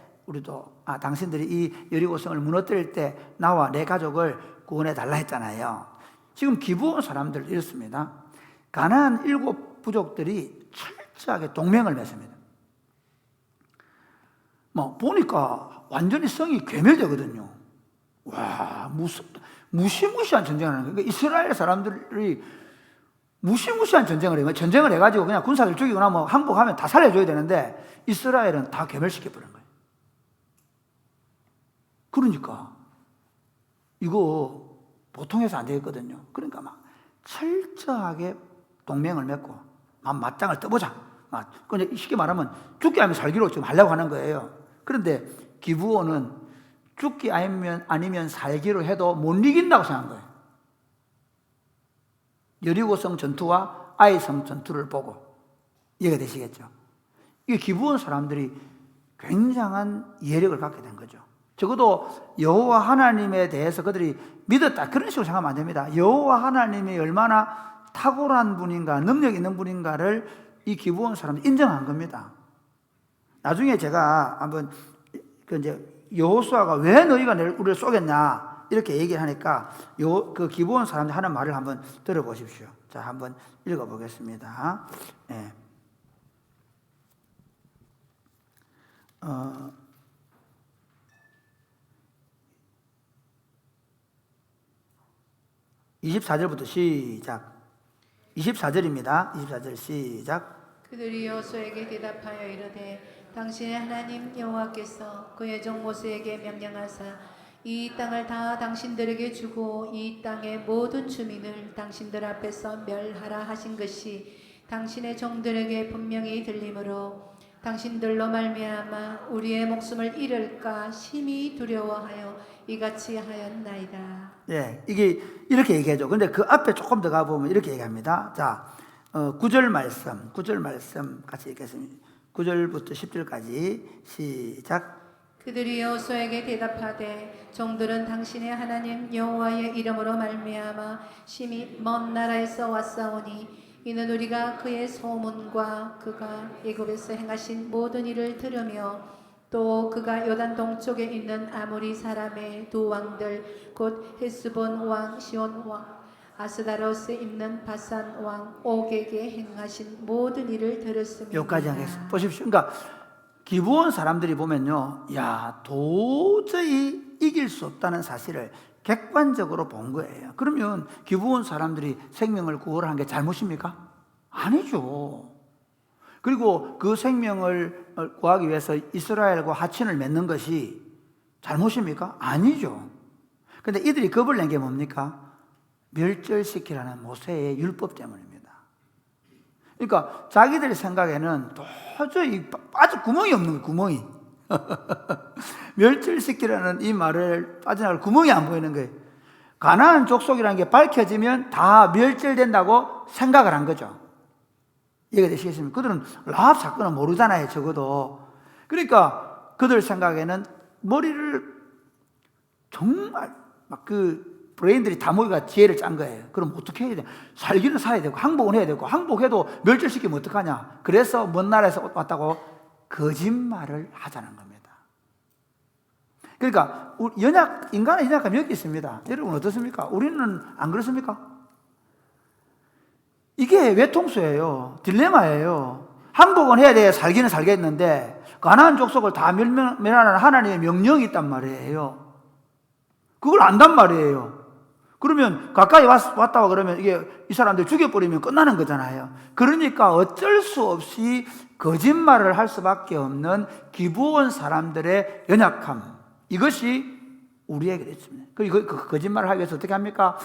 당신들이 이 여리고성을 무너뜨릴 때 나와 내 가족을 구원해 달라 했잖아요. 지금 기브온 사람들 이렇습니다. 가나안 7 부족들이 철저하게 동맹을 맺습니다. 보니까 완전히 성이 괴멸되거든요. 와, 무시무시한 전쟁을 하는 거예요. 그러니까 이스라엘 사람들이 무시무시한 전쟁을 해요. 전쟁을 해가지고 그냥 군사들 죽이거나 항복하면 다 살려줘야 되는데 이스라엘은 다 괴멸시켜버린 거예요. 그러니까 이거 보통 해서 안 되겠거든요. 그러니까 막 철저하게 동맹을 맺고 맞짱을 떠보자. 쉽게 말하면 죽기 아니면 살기로 지금 하려고 하는 거예요. 그런데 기브온은 죽기 아니면 살기로 해도 못 이긴다고 생각한 거예요. 여리고성 전투와 아이성 전투를 보고 이해가 되시겠죠? 이게 기브온 사람들이 굉장한 예력을 갖게 된 거죠. 적어도 여호와 하나님에 대해서 그들이 믿었다, 그런 식으로 생각하면 안 됩니다. 여호와 하나님이 얼마나 탁월한 분인가, 능력 있는 분인가를 이 기브온 사람들이 인정한 겁니다. 나중에 제가 한번 여호수아가 왜 너희가 우리를 쏘겠냐 이렇게 얘기를 하니까 그 기브온 사람들 하는 말을 한번 들어보십시오. 자, 한번 읽어보겠습니다. 네. 24절부터 시작. 24절입니다. 24절 시작. 그들이 여호수아에게 대답하여 이르되 당신의 하나님 여호와께서 그의 종 모세에게 명령하사 이 땅을 다 당신들에게 주고 이 땅의 모든 주민을 당신들 앞에서 멸하라 하신 것이 당신의 종들에게 분명히 들리므로 당신들로 말미암아 우리의 목숨을 잃을까 심히 두려워하여 이같이 하였나이다. 예, 이게 이렇게 얘기하죠. 근데 그 앞에 조금 더 가보면 이렇게 얘기합니다. 자, 9절 말씀 같이 읽겠습니다. 9절부터 10절까지 시작. 그들이 여호수아에게 대답하되 종들은 당신의 하나님 여호와의 이름으로 말미암아 심히 먼 나라에서 왔사오니 이는 우리가 그의 소문과 그가 애굽에서 행하신 모든 일을 들으며 또 그가 요단 동쪽에 있는 아모리 사람의 두 왕들 곧 헤스본 왕 시온 왕 아스다로스에 있는 바산 왕 옥에게 행하신 모든 일을 들었습니다. 여기까지 하겠습니다. 보십시오. 그러니까 기브온 사람들이 보면요, 야, 도저히 이길 수 없다는 사실을 객관적으로 본 거예요. 그러면 기브온 사람들이 생명을 구원한 게 잘못입니까? 아니죠. 그리고 그 생명을 구하기 위해서 이스라엘과 하친을 맺는 것이 잘못입니까? 아니죠. 근데 이들이 겁을 낸 게 뭡니까? 멸절시키라는 모세의 율법 때문입니다. 그러니까 자기들 생각에는 도저히 빠질 구멍이 없는 거예요. 구멍이. 멸절시키라는 이 말을 빠져나갈 구멍이 안 보이는 거예요. 가나안 족속이라는 게 밝혀지면 다 멸절된다고 생각을 한 거죠. 이해가 되시겠습니까? 그들은 라합 사건은 모르잖아요, 적어도. 그러니까 그들 생각에는 머리를 정말 막 브레인들이 다 모이가 지혜를 짠 거예요. 그럼 어떻게 해야 돼? 살기는 살아야 되고 항복은 해야 되고 항복해도 멸절시키면 어떡하냐? 그래서 먼 나라에서 왔다고 거짓말을 하자는 겁니다. 그러니까 인간의 연약함이 여기 있습니다. 여러분 어떻습니까? 우리는 안 그렇습니까? 이게 외통수예요. 딜레마예요. 항복은 해야 돼. 살기는 살겠는데 가나안 족속을 다 멸하는 하나님의 명령이 있단 말이에요. 그걸 안단 말이에요. 그러면 가까이 왔다고 그러면 이게 이 사람들 죽여버리면 끝나는 거잖아요. 그러니까 어쩔 수 없이 거짓말을 할 수밖에 없는 기브온 사람들의 연약함, 이것이 우리에게 있습니다. 그 거짓말을 하기 위해서 어떻게 합니까?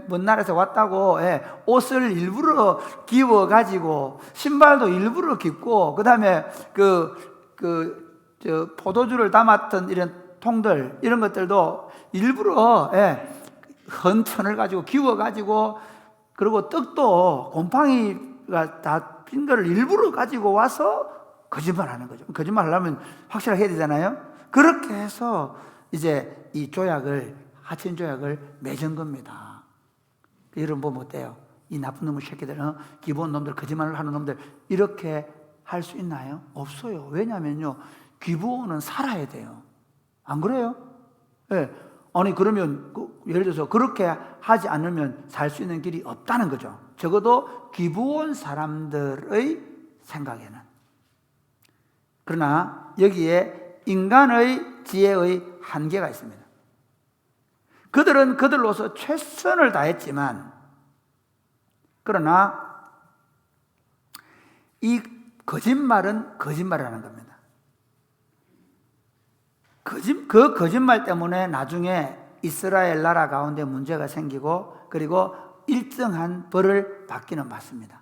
먼 나라에서 왔다고 옷을 일부러 기워가지고 신발도 일부러 깁고 그 다음에 포도주를 담았던 이런 통들 이런 것들도 일부러 헌 천을 가지고 기워가지고 그리고 떡도 곰팡이가 다 핀 거를 일부러 가지고 와서 거짓말하는 거죠. 거짓말 하려면 확실하게 해야 되잖아요. 그렇게 해서 이제 이 하친 조약을 맺은 겁니다. 여러분 보면 어때요? 이 나쁜 놈의 새끼들, 기본 놈들, 거짓말을 하는 놈들 이렇게 할 수 있나요? 없어요. 왜냐면요, 기본은 살아야 돼요. 안 그래요? 네. 아니 그러면 예를 들어서 그렇게 하지 않으면 살 수 있는 길이 없다는 거죠. 적어도 기브온 사람들의 생각에는. 그러나 여기에 인간의 지혜의 한계가 있습니다. 그들은 그들로서 최선을 다했지만 그러나 이 거짓말은 거짓말이라는 겁니다. 그 거짓말 때문에 나중에 이스라엘 나라 가운데 문제가 생기고 그리고 일정한 벌을 받기는 받습니다.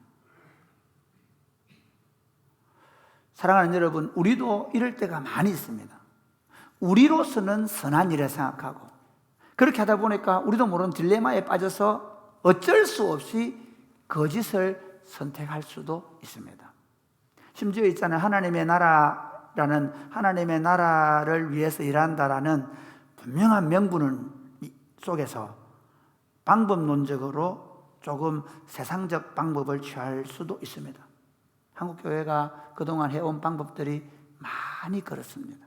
사랑하는 여러분, 우리도 이럴 때가 많이 있습니다. 우리로서는 선한 일을 생각하고 그렇게 하다 보니까 우리도 모르는 딜레마에 빠져서 어쩔 수 없이 거짓을 선택할 수도 있습니다. 심지어 있잖아요. 하나님의 나라를 위해서 일한다라는 분명한 명분 속에서 방법론적으로 조금 세상적 방법을 취할 수도 있습니다. 한국교회가 그동안 해온 방법들이 많이 그렇습니다.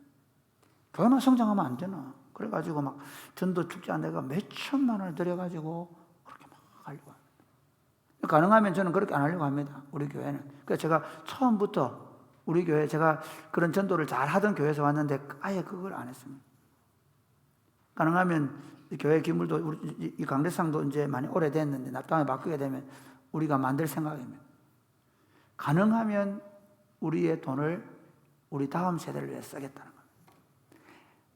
교회만 성장하면 안 되나? 그래가지고 막 전도 축제 한 데가 몇 천만 원을 들여가지고 그렇게 막 하려고 합니다. 가능하면 저는 그렇게 안 하려고 합니다. 우리 교회는. 그래서 제가 처음부터 우리 교회 제가 그런 전도를 잘 하던 교회에서 왔는데 아예 그걸 안 했습니다. 가능하면 교회 기물도 이 강대상도 이제 많이 오래됐는데 납당에 바꾸게 되면 우리가 만들 생각입니다. 가능하면 우리의 돈을 우리 다음 세대를 위해 쓰겠다는 겁니다.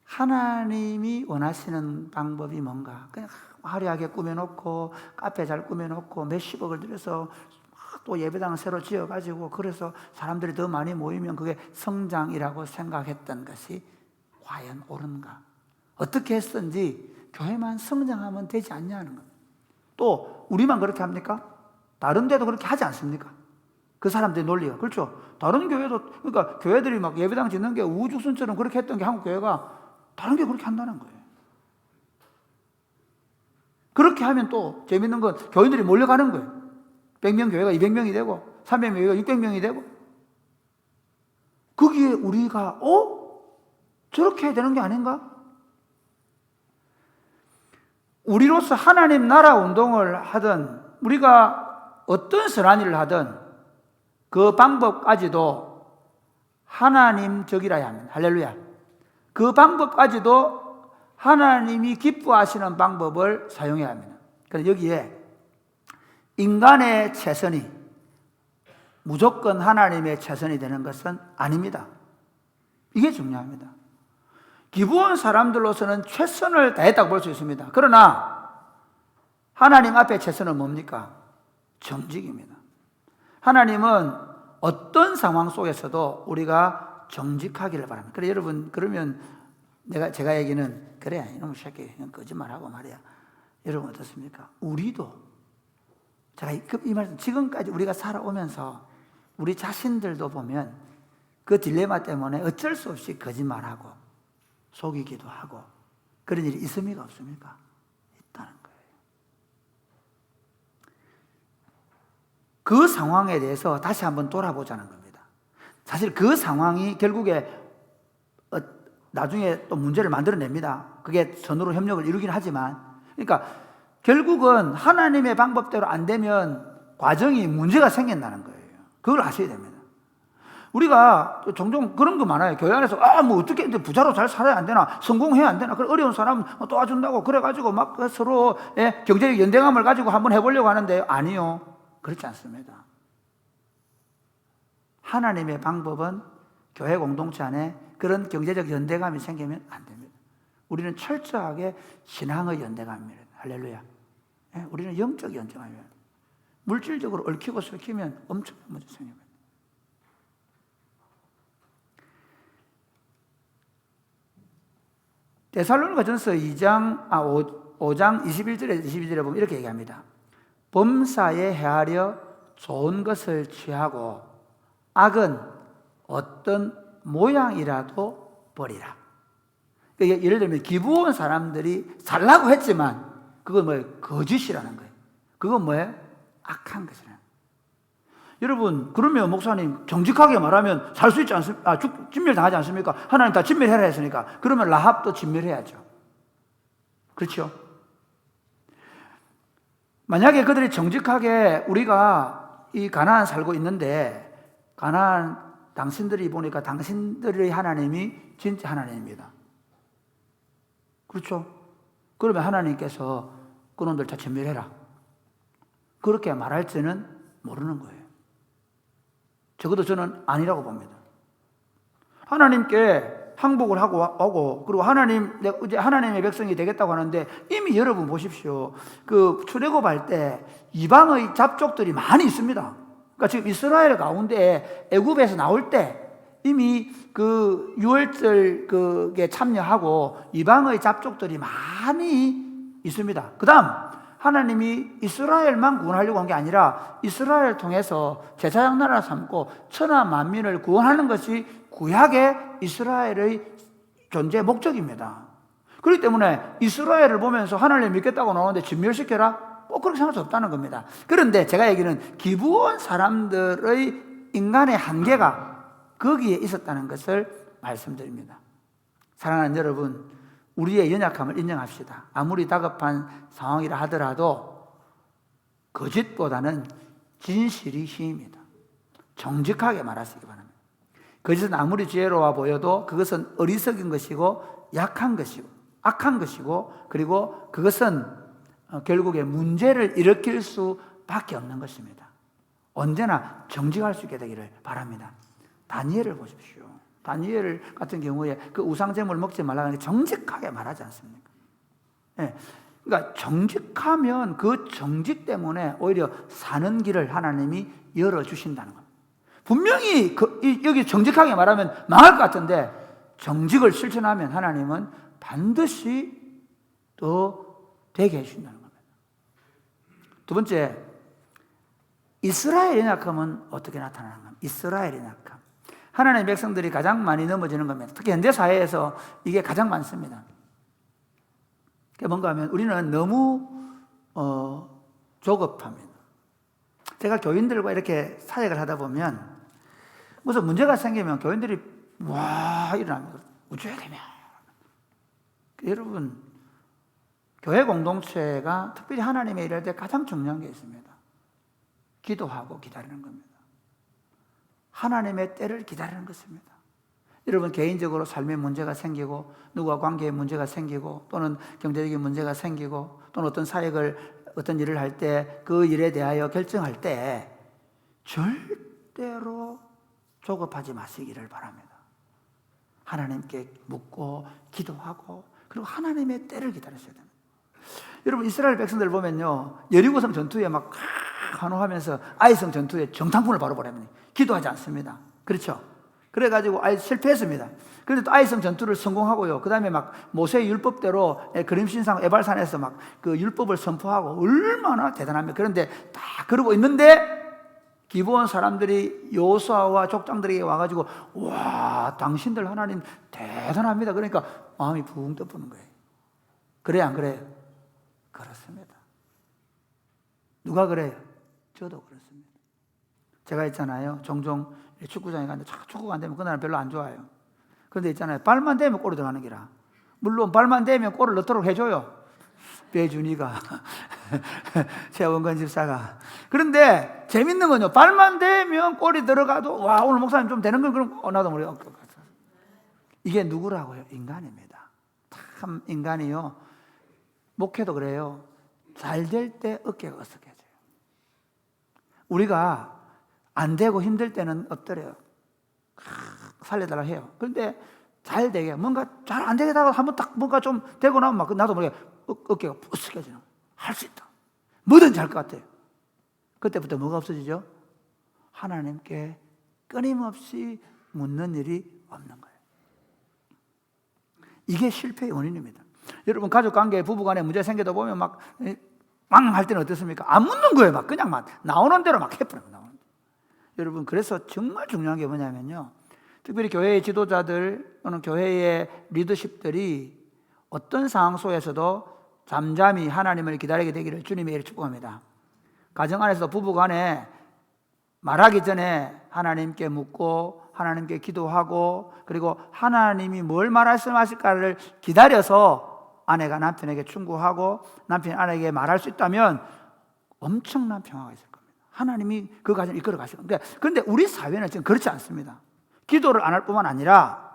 하나님이 원하시는 방법이 뭔가? 그냥 화려하게 꾸며놓고 카페 잘 꾸며놓고 몇십억을 들여서 또 예배당을 새로 지어가지고 그래서 사람들이 더 많이 모이면 그게 성장이라고 생각했던 것이 과연 옳은가? 어떻게 했든지 교회만 성장하면 되지 않냐는 겁니다. 또 우리만 그렇게 합니까? 다른 데도 그렇게 하지 않습니까? 그 사람들의 논리가. 그렇죠? 다른 교회도, 그러니까 교회들이 막 예배당 짓는 게 우후죽순처럼 그렇게 했던 게 한국 교회가 다른 게 그렇게 한다는 거예요. 그렇게 하면 또 재밌는 건 교인들이 몰려가는 거예요. 100명 교회가 200명이 되고 300명 교회가 600명이 되고 거기에 우리가 저렇게 해야 되는 게 아닌가? 우리로서 하나님 나라 운동을 하든 우리가 어떤 선한 일을 하든 그 방법까지도 하나님적이라야 합니다. 할렐루야. 그 방법까지도 하나님이 기뻐하시는 방법을 사용해야 합니다. 그래서 여기에 인간의 최선이 무조건 하나님의 최선이 되는 것은 아닙니다. 이게 중요합니다. 기브온 사람들로서는 최선을 다했다고 볼 수 있습니다. 그러나 하나님 앞에 최선은 뭡니까? 정직입니다. 하나님은 어떤 상황 속에서도 우리가 정직하기를 바랍니다. 그래 여러분, 그러면 제가 얘기는 그래 이놈의 새끼 거짓말하고 말이야. 여러분 어떻습니까? 우리도 제가 이 말씀 지금까지 우리가 살아오면서 우리 자신들도 보면 그 딜레마 때문에 어쩔 수 없이 거짓말하고 속이기도 하고 그런 일이 있습니까? 없습니까? 있다는 거예요. 그 상황에 대해서 다시 한번 돌아보자는 겁니다. 사실 그 상황이 결국에 나중에 또 문제를 만들어냅니다. 그게 선으로 협력을 이루긴 하지만, 그러니까 결국은 하나님의 방법대로 안 되면 과정이 문제가 생긴다는 거예요. 그걸 아셔야 됩니다. 우리가 종종 그런 거 많아요. 교회 안에서 뭐 어떻게 부자로 잘 살아야 안 되나, 성공해야 안 되나, 어려운 사람 도와준다고 그래가지고 막 서로 경제적 연대감을 가지고 한번 해보려고 하는데, 아니요, 그렇지 않습니다. 하나님의 방법은 교회 공동체 안에 그런 경제적 연대감이 생기면 안 됩니다. 우리는 철저하게 신앙의 연대감입니다. 할렐루야. 우리는 영적 연대감입니다. 물질적으로 얽히고 설키면 엄청난 문제 생깁니다. 데살로니가전서 5장 21절에 22절에 보면 이렇게 얘기합니다. 범사에 헤아려 좋은 것을 취하고 악은 어떤 모양이라도 버리라. 그러니까 예를 들면 기부원 사람들이 살라고 했지만 그건 뭐예요? 거짓이라는 거예요. 그건 뭐예요? 악한 것이라는 거예요. 여러분, 그러면 목사님 정직하게 말하면 살 수 있지 않습니까? 진멸당하지 않습니까? 하나님 다 진멸해라 했으니까. 그러면 라합도 진멸해야죠. 그렇죠? 만약에 그들이 정직하게, 우리가 이 가나안 살고 있는데 가나안 당신들이 보니까 당신들의 하나님이 진짜 하나님입니다. 그렇죠? 그러면 하나님께서 그놈들 다 진멸해라, 그렇게 말할지는 모르는 거예요. 적어도 저는 아니라고 봅니다. 하나님께 항복을 하고 오고, 그리고 이제 하나님의 백성이 되겠다고 하는데, 이미 여러분 보십시오. 그 출애굽할 때 이방의 잡족들이 많이 있습니다. 그러니까 지금 이스라엘 가운데 애굽에서 나올 때 이미 그 유월절 그게 참여하고 이방의 잡족들이 많이 있습니다. 그 다음, 하나님이 이스라엘만 구원하려고 한 게 아니라 이스라엘 통해서 제사장 나라 삼고 천하 만민을 구원하는 것이 구약의 이스라엘의 존재 목적입니다. 그렇기 때문에 이스라엘을 보면서 하나님을 믿겠다고 나오는데 진멸시켜라? 꼭 그렇게 생각할 수 없다는 겁니다. 그런데 제가 얘기는 기부원 사람들의 인간의 한계가 거기에 있었다는 것을 말씀드립니다. 사랑하는 여러분, 우리의 연약함을 인정합시다. 아무리 다급한 상황이라 하더라도 거짓보다는 진실이 힘입니다. 정직하게 말하시기 바랍니다. 거짓은 아무리 지혜로워 보여도 그것은 어리석은 것이고 약한 것이고 악한 것이고, 그리고 그것은 결국에 문제를 일으킬 수밖에 없는 것입니다. 언제나 정직할 수 있게 되기를 바랍니다. 다니엘을 보십시오. 다니엘 같은 경우에 그 우상제물 먹지 말라는 게 정직하게 말하지 않습니까? 그러니까 정직하면 그 정직 때문에 오히려 사는 길을 하나님이 열어주신다는 겁니다. 분명히 여기 정직하게 말하면 망할 것 같은데 정직을 실천하면 하나님은 반드시 더 되게 해주신다는 겁니다. 두 번째, 이스라엘의 연약함은 어떻게 나타나는 겁니까? 이스라엘의 연약함. 하나님의 백성들이 가장 많이 넘어지는 겁니다. 특히 현대사회에서 이게 가장 많습니다. 그게 뭔가 하면 우리는 너무 조급합니다. 제가 교인들과 이렇게 사역을 하다 보면 무슨 문제가 생기면 교인들이 일어납니다. 어쩌야 되냐. 여러분, 교회 공동체가 특별히 하나님의 일할 때 가장 중요한 게 있습니다. 기도하고 기다리는 겁니다. 하나님의 때를 기다리는 것입니다. 여러분, 개인적으로 삶에 문제가 생기고 누구와 관계에 문제가 생기고 또는 경제적인 문제가 생기고 또는 어떤 일을 할 때 그 일에 대하여 결정할 때 절대로 조급하지 마시기를 바랍니다. 하나님께 묻고 기도하고 그리고 하나님의 때를 기다리셔야 됩니다. 여러분, 이스라엘 백성들 보면요, 여리고성 전투에 막 환호하면서 아이성 전투에 정탐꾼을 바로 보냅니다. 기도하지 않습니다. 그렇죠? 그래가지고 실패했습니다. 그런데 또 아이성 전투를 성공하고요. 그 다음에 막 모세의 율법대로 그림신상 에발산에서 막 그 율법을 선포하고 얼마나 대단합니까? 그런데 다 그러고 있는데 기브온 사람들이 여호수아와 족장들에게 와가지고 와, 당신들 하나님 대단합니다. 그러니까 마음이 붕 떠보는 거예요. 그래요, 안 그래요? 그렇습니다. 누가 그래요? 저도 그렇습니다. 제가 있잖아요. 종종 축구장에 갔는데 축구가 안 되면 그날은 별로 안 좋아요. 그런데 있잖아요. 발만 대면 골이 들어가는 기라. 물론 발만 대면 골을 넣도록 해줘요. 배준이가 최원건 집사가. 그런데 재밌는 건요. 발만 대면 골이 들어가도 와 오늘 목사님 좀 되는 건 그럼 나도 모르게 이게 누구라고요? 인간입니다. 참 인간이요. 목회도 그래요. 잘 될 때 어깨가 어색해져요. 우리가 안 되고 힘들 때는 엎드려요. 살려달라 해요. 그런데 잘 되게 뭔가 잘 안 되겠다고 한번 딱 뭔가 좀 되고 나면 막 나도 모르게 어깨가 부스겨지는. 할 수 있다. 뭐든지 할 것 같아요. 그때부터 뭐가 없어지죠? 하나님께 끊임없이 묻는 일이 없는 거예요. 이게 실패의 원인입니다. 여러분 가족 관계에 부부간에 문제 생겨도 보면 막 할 때는 어떻습니까? 안 묻는 거예요. 막 그냥 막 나오는 대로 막 해버려요. 여러분 그래서 정말 중요한 게 뭐냐면요. 특별히 교회의 지도자들 또는 교회의 리더십들이 어떤 상황 속에서도 잠잠히 하나님을 기다리게 되기를 주님의 이름으로 축복합니다. 가정 안에서 부부 간에 말하기 전에 하나님께 묻고 하나님께 기도하고 그리고 하나님이 뭘 말씀하실까를 기다려서 아내가 남편에게 충고하고 남편이 아내에게 말할 수 있다면 엄청난 평화가 있을 겁니다. 하나님이 그 가정을 이끌어 가실 겁니다. 그런데 우리 사회는 지금 그렇지 않습니다. 기도를 안 할 뿐만 아니라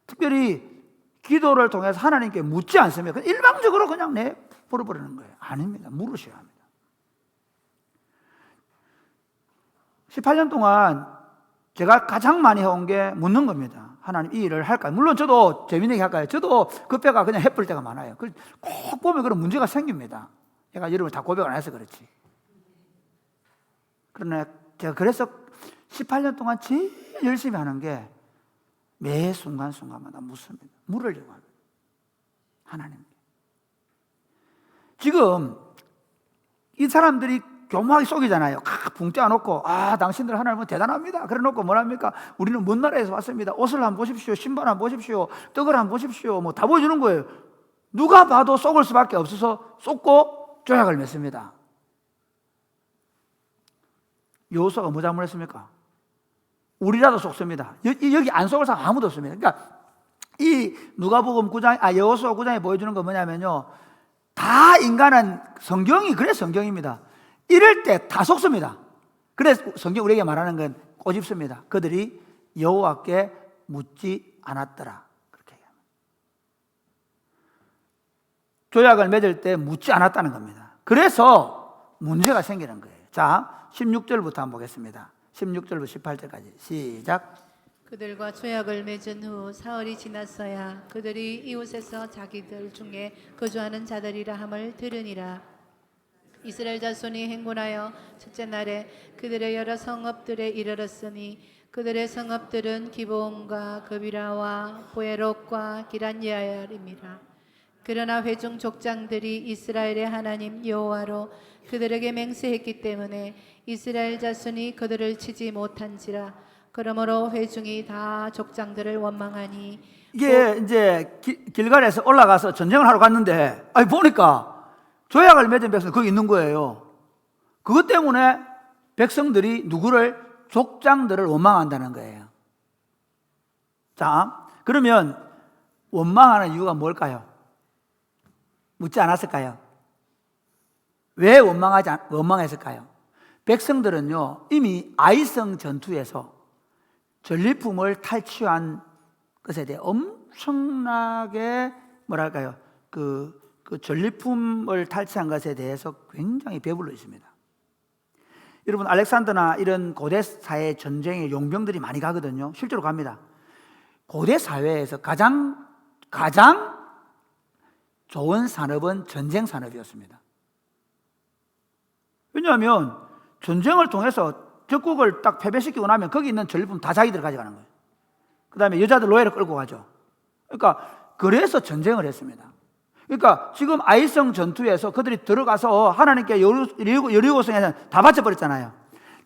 특별히 기도를 통해서 하나님께 묻지 않습니다. 일방적으로 그냥 풀어버리는 거예요. 아닙니다. 물으셔야 합니다. 18년 동안 제가 가장 많이 해온 게 묻는 겁니다. 하나님 이 일을 할까요? 물론 저도 재밌는 얘기 할까요? 저도 그 뼈가 그냥 해쁠 때가 많아요. 꼭 보면 그런 문제가 생깁니다. 제가 여러분 다 고백 안 해서 그렇지. 그러나 제가 그래서 18년 동안 제일 열심히 하는 게 매 순간순간마다 묻습니다. 물으려고 합니다. 하나님. 지금 이 사람들이 교묘하게 속이잖아요. 붕 떼어놓고 당신들 하나님은 대단합니다. 그래놓고 뭐랍니까? 우리는 먼 나라에서 왔습니다. 옷을 한번 보십시오. 신발 한번 보십시오. 떡을 한번 보십시오. 뭐 다 보여주는 거예요. 누가 봐도 속을 수밖에 없어서 속고 조약을 맺습니다. 여호수아가 뭐 잘못했습니까? 우리라도 속습니다. 여기 안 속을 사람 아무도 없습니다. 그러니까 이 누가복음 9장, 여호수아 9장에 보여주는 건 뭐냐면요. 다 인간은 성경이 그래 성경입니다. 이럴 때 다 속습니다. 그래서 성경 우리에게 말하는 건 꼬집습니다. 그들이 여호와께 묻지 않았더라. 그렇게 얘기합니다. 조약을 맺을 때 묻지 않았다는 겁니다. 그래서 문제가 생기는 거예요. 자, 16절부터 한번 보겠습니다. 16절부터 18절까지 시작. 그들과 조약을 맺은 후 사흘이 지났어야 그들이 이웃에서 자기들 중에 거주하는 자들이라 함을 들으니라. 이스라엘 자손이 행군하여 첫째 날에 그들의 여러 성읍들에 이르렀으니 그들의 성읍들은 기브온과 그비라와 보에롯과 기란야알입니다. 그러나 회중 족장들이 이스라엘의 하나님 여호와로 그들에게 맹세했기 때문에 이스라엘 자손이 그들을 치지 못한지라. 그러므로 회중이 다 족장들을 원망하니 이게 이제 길갈에서 올라가서 전쟁을 하러 갔는데 보니까 조약을 맺은 백성 거기 있는 거예요. 그것 때문에 백성들이 누구를 족장들을 원망한다는 거예요. 자, 그러면 원망하는 이유가 뭘까요? 묻지 않았을까요? 왜 원망했을까요? 백성들은요 이미 아이성 전투에서 전리품을 탈취한 것에 대해 엄청나게 뭐랄까요? 그 전리품을 탈취한 것에 대해서 굉장히 배불러 있습니다. 여러분 알렉산더나 이런 고대 사회 전쟁에 용병들이 많이 가거든요. 실제로 갑니다. 고대 사회에서 가장 좋은 산업은 전쟁 산업이었습니다. 왜냐하면 전쟁을 통해서 적국을 딱 패배시키고 나면 거기 있는 전리품 다 자기들 가져가는 거예요. 그 다음에 여자들 노예를 끌고 가죠. 그러니까 그래서 전쟁을 했습니다. 그러니까 지금 아이성 전투에서 그들이 들어가서 하나님께 여리고성에서 다 바쳐버렸잖아요.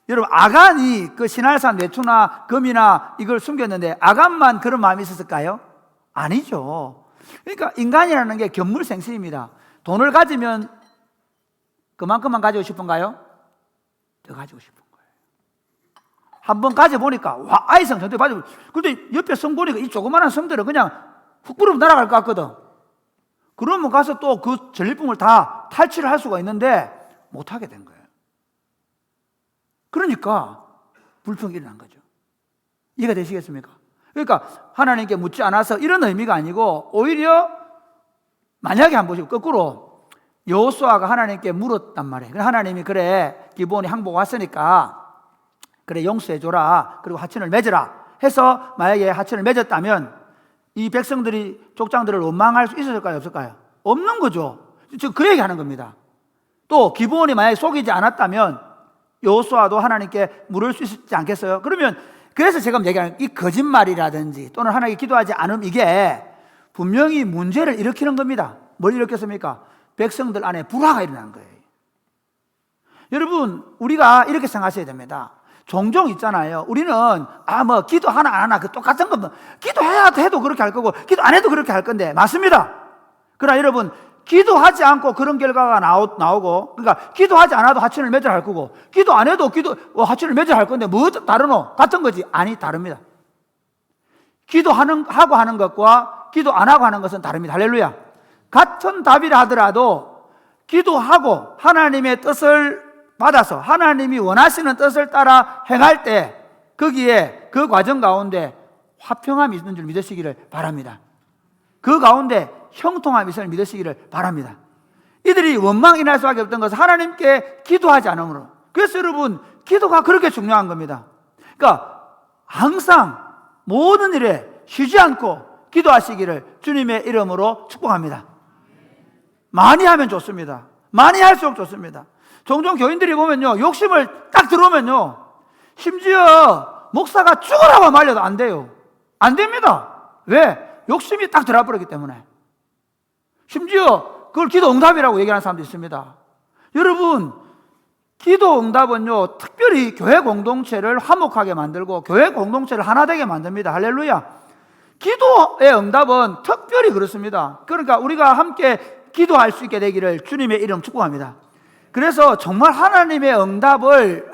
여러분 아간이 그 시날산 내추나 금이나 이걸 숨겼는데 아간만 그런 마음이 있었을까요? 아니죠. 그러니까 인간이라는 게 견물생심입니다. 돈을 가지면 그만큼만 가지고 싶은가요? 더 가지고 싶은 거예요. 한번 가져보니까 와, 아이성 전투에 빠져. 근데 옆에 성 보니까 이 조그마한 성들은 그냥 훅 불으면 날아갈 것 같거든. 그러면 가서 또 그 전리품을 다 탈취를 할 수가 있는데 못하게 된 거예요. 그러니까 불평이 일어난 거죠. 이해가 되시겠습니까? 그러니까 하나님께 묻지 않아서 이런 의미가 아니고 오히려 만약에 한번 보시고 거꾸로 여호수아가 하나님께 물었단 말이에요. 하나님이 그래 기브온이 항복 왔으니까 그래 용서해줘라, 그리고 하천을 맺으라 해서 만약에 하천을 맺었다면 이 백성들이 족장들을 원망할 수 있었을까요? 없을까요? 없는 거죠. 지금 그 얘기하는 겁니다. 또 기브온이 만약에 속이지 않았다면 여호수아도 하나님께 물을 수 있지 않겠어요? 그러면 그래서 제가 얘기하는 이 거짓말이라든지 또는 하나님께 기도하지 않음, 이게 분명히 문제를 일으키는 겁니다. 뭘 일으켰습니까? 백성들 안에 불화가 일어난 거예요. 여러분, 우리가 이렇게 생각하셔야 됩니다. 종종 있잖아요. 우리는 뭐 기도 하나 안 하나 그 똑같은 거, 기도해야 해도 그렇게 할 거고 기도 안 해도 그렇게 할 건데, 맞습니다. 그러나 여러분, 기도하지 않고 그런 결과가 나오고, 그러니까 기도하지 않아도 하천을 맺으라 할 거고 기도 안 해도 하천을 맺으라 할 건데 뭐 다르노? 같은 거지? 아니, 다릅니다. 기도하고 하는 것과 기도 안 하고 하는 것은 다릅니다. 할렐루야. 같은 답이라 하더라도 기도하고 하나님의 뜻을 받아서 하나님이 원하시는 뜻을 따라 행할 때 거기에 그 과정 가운데 화평함이 있는 줄 믿으시기를 바랍니다. 그 가운데 형통함이 있을 믿으시기를 바랍니다. 이들이 원망이 날 수밖에 없던 것은 하나님께 기도하지 않으므로. 그래서 여러분, 기도가 그렇게 중요한 겁니다. 그러니까 항상 모든 일에 쉬지 않고 기도하시기를 주님의 이름으로 축복합니다. 많이 하면 좋습니다. 많이 할수록 좋습니다. 종종 교인들이 보면요, 욕심을 딱 들어오면요, 심지어 목사가 죽으라고 말려도 안 돼요. 안 됩니다. 왜? 욕심이 딱 들어버렸기 때문에. 심지어 그걸 기도 응답이라고 얘기하는 사람도 있습니다. 여러분, 기도 응답은요, 특별히 교회 공동체를 화목하게 만들고 교회 공동체를 하나 되게 만듭니다. 할렐루야. 기도의 응답은 특별히 그렇습니다. 그러니까 우리가 함께 기도할 수 있게 되기를 주님의 이름 축복합니다. 그래서 정말 하나님의 응답을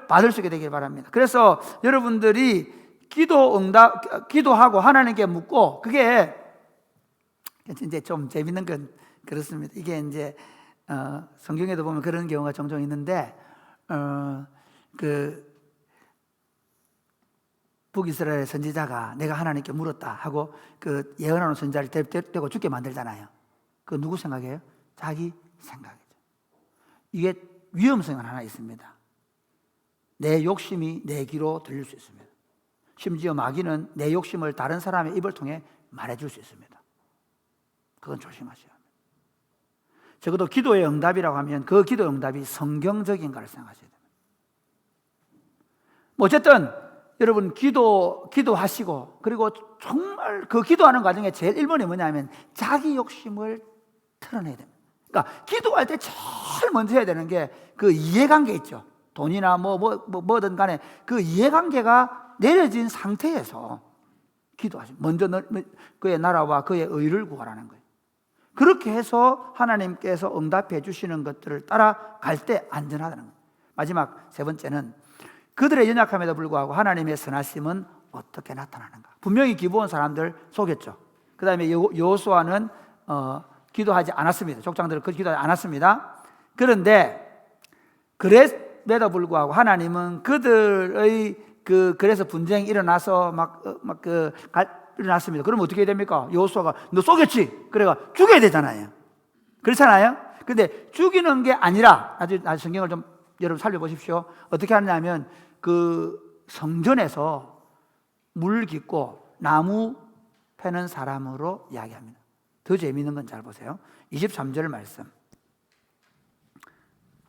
받을 수 있게 되길 바랍니다. 그래서 여러분들이 기도하고 하나님께 묻고, 그게 이제 좀 재밌는 건 그렇습니다. 이게 이제 성경에도 보면 그런 경우가 종종 있는데, 그 북이스라엘 선지자가 내가 하나님께 물었다 하고 그 예언하는 선지자를 대고 죽게 만들잖아요. 그 누구 생각이에요? 자기 생각이죠. 이게 위험성은 하나 있습니다. 내 욕심이 내 귀로 들릴 수 있습니다. 심지어 마귀는 내 욕심을 다른 사람의 입을 통해 말해줄 수 있습니다. 그건 조심하셔야 합니다. 적어도 기도의 응답이라고 하면 그 기도의 응답이 성경적인가를 생각하셔야 됩니다. 어쨌든 여러분, 기도하시고, 그리고 정말 그 기도하는 과정에 제일 1번이 뭐냐면 자기 욕심을 털어내야 됩니다. 그러니까 기도할 때 제일 먼저 해야 되는 게 그 이해관계 있죠. 돈이나 뭐든 간에 그 이해관계가 내려진 상태에서 기도하시면, 먼저 그의 나라와 그의 의를 구하라는 거예요. 그렇게 해서 하나님께서 응답해 주시는 것들을 따라갈 때 안전하다는 거예요. 마지막 세 번째는 그들의 연약함에도 불구하고 하나님의 선하심은 어떻게 나타나는가. 분명히 기브온 사람들 속였죠. 그 다음에 여호수아는 기도하지 않았습니다. 족장들은 기도하지 않았습니다. 그런데 그럼에도 불구하고 하나님은 그들의 그래서 분쟁이 일어나서 일어났습니다. 그러면 어떻게 해야 됩니까? 여호수아가 너 속였지? 그래가 죽여야 되잖아요. 그렇잖아요. 근데 죽이는 게 아니라, 아주 성경을 좀 여러분 살펴보십시오. 어떻게 하냐면 그 성전에서 물 깃고 나무 패는 사람으로 이야기합니다. 더 재미있는 건 잘 보세요. 23절 말씀.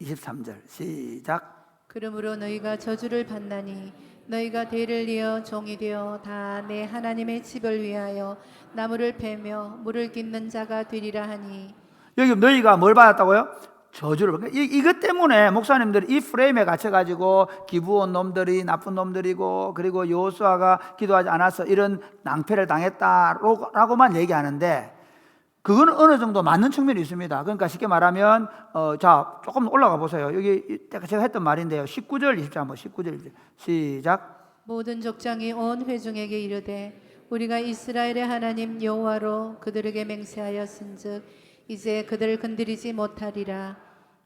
23절 시작. 그러므로 너희가 저주를 받나니 너희가 대를 이어 종이 되어 다 내 하나님의 집을 위하여 나무를 패며 물을 깃는 자가 되리라 하니. 여기 너희가 뭘 받았다고요? 저주를. 이것 때문에 목사님들이 이 프레임에 갇혀가지고 기브온 놈들이 나쁜 놈들이고, 그리고 여호수아가 기도하지 않아서 이런 낭패를 당했다라고만 얘기하는데, 그거는 어느 정도 맞는 측면이 있습니다. 그러니까 쉽게 말하면 자 조금 올라가 보세요. 여기 제가 했던 말인데요. 19절 20절 한번 19절 20절 시작. 모든 족장이 온 회중에게 이르되 우리가 이스라엘의 하나님 여호와로 그들에게 맹세하였은즉 이제 그들을 건드리지 못하리라.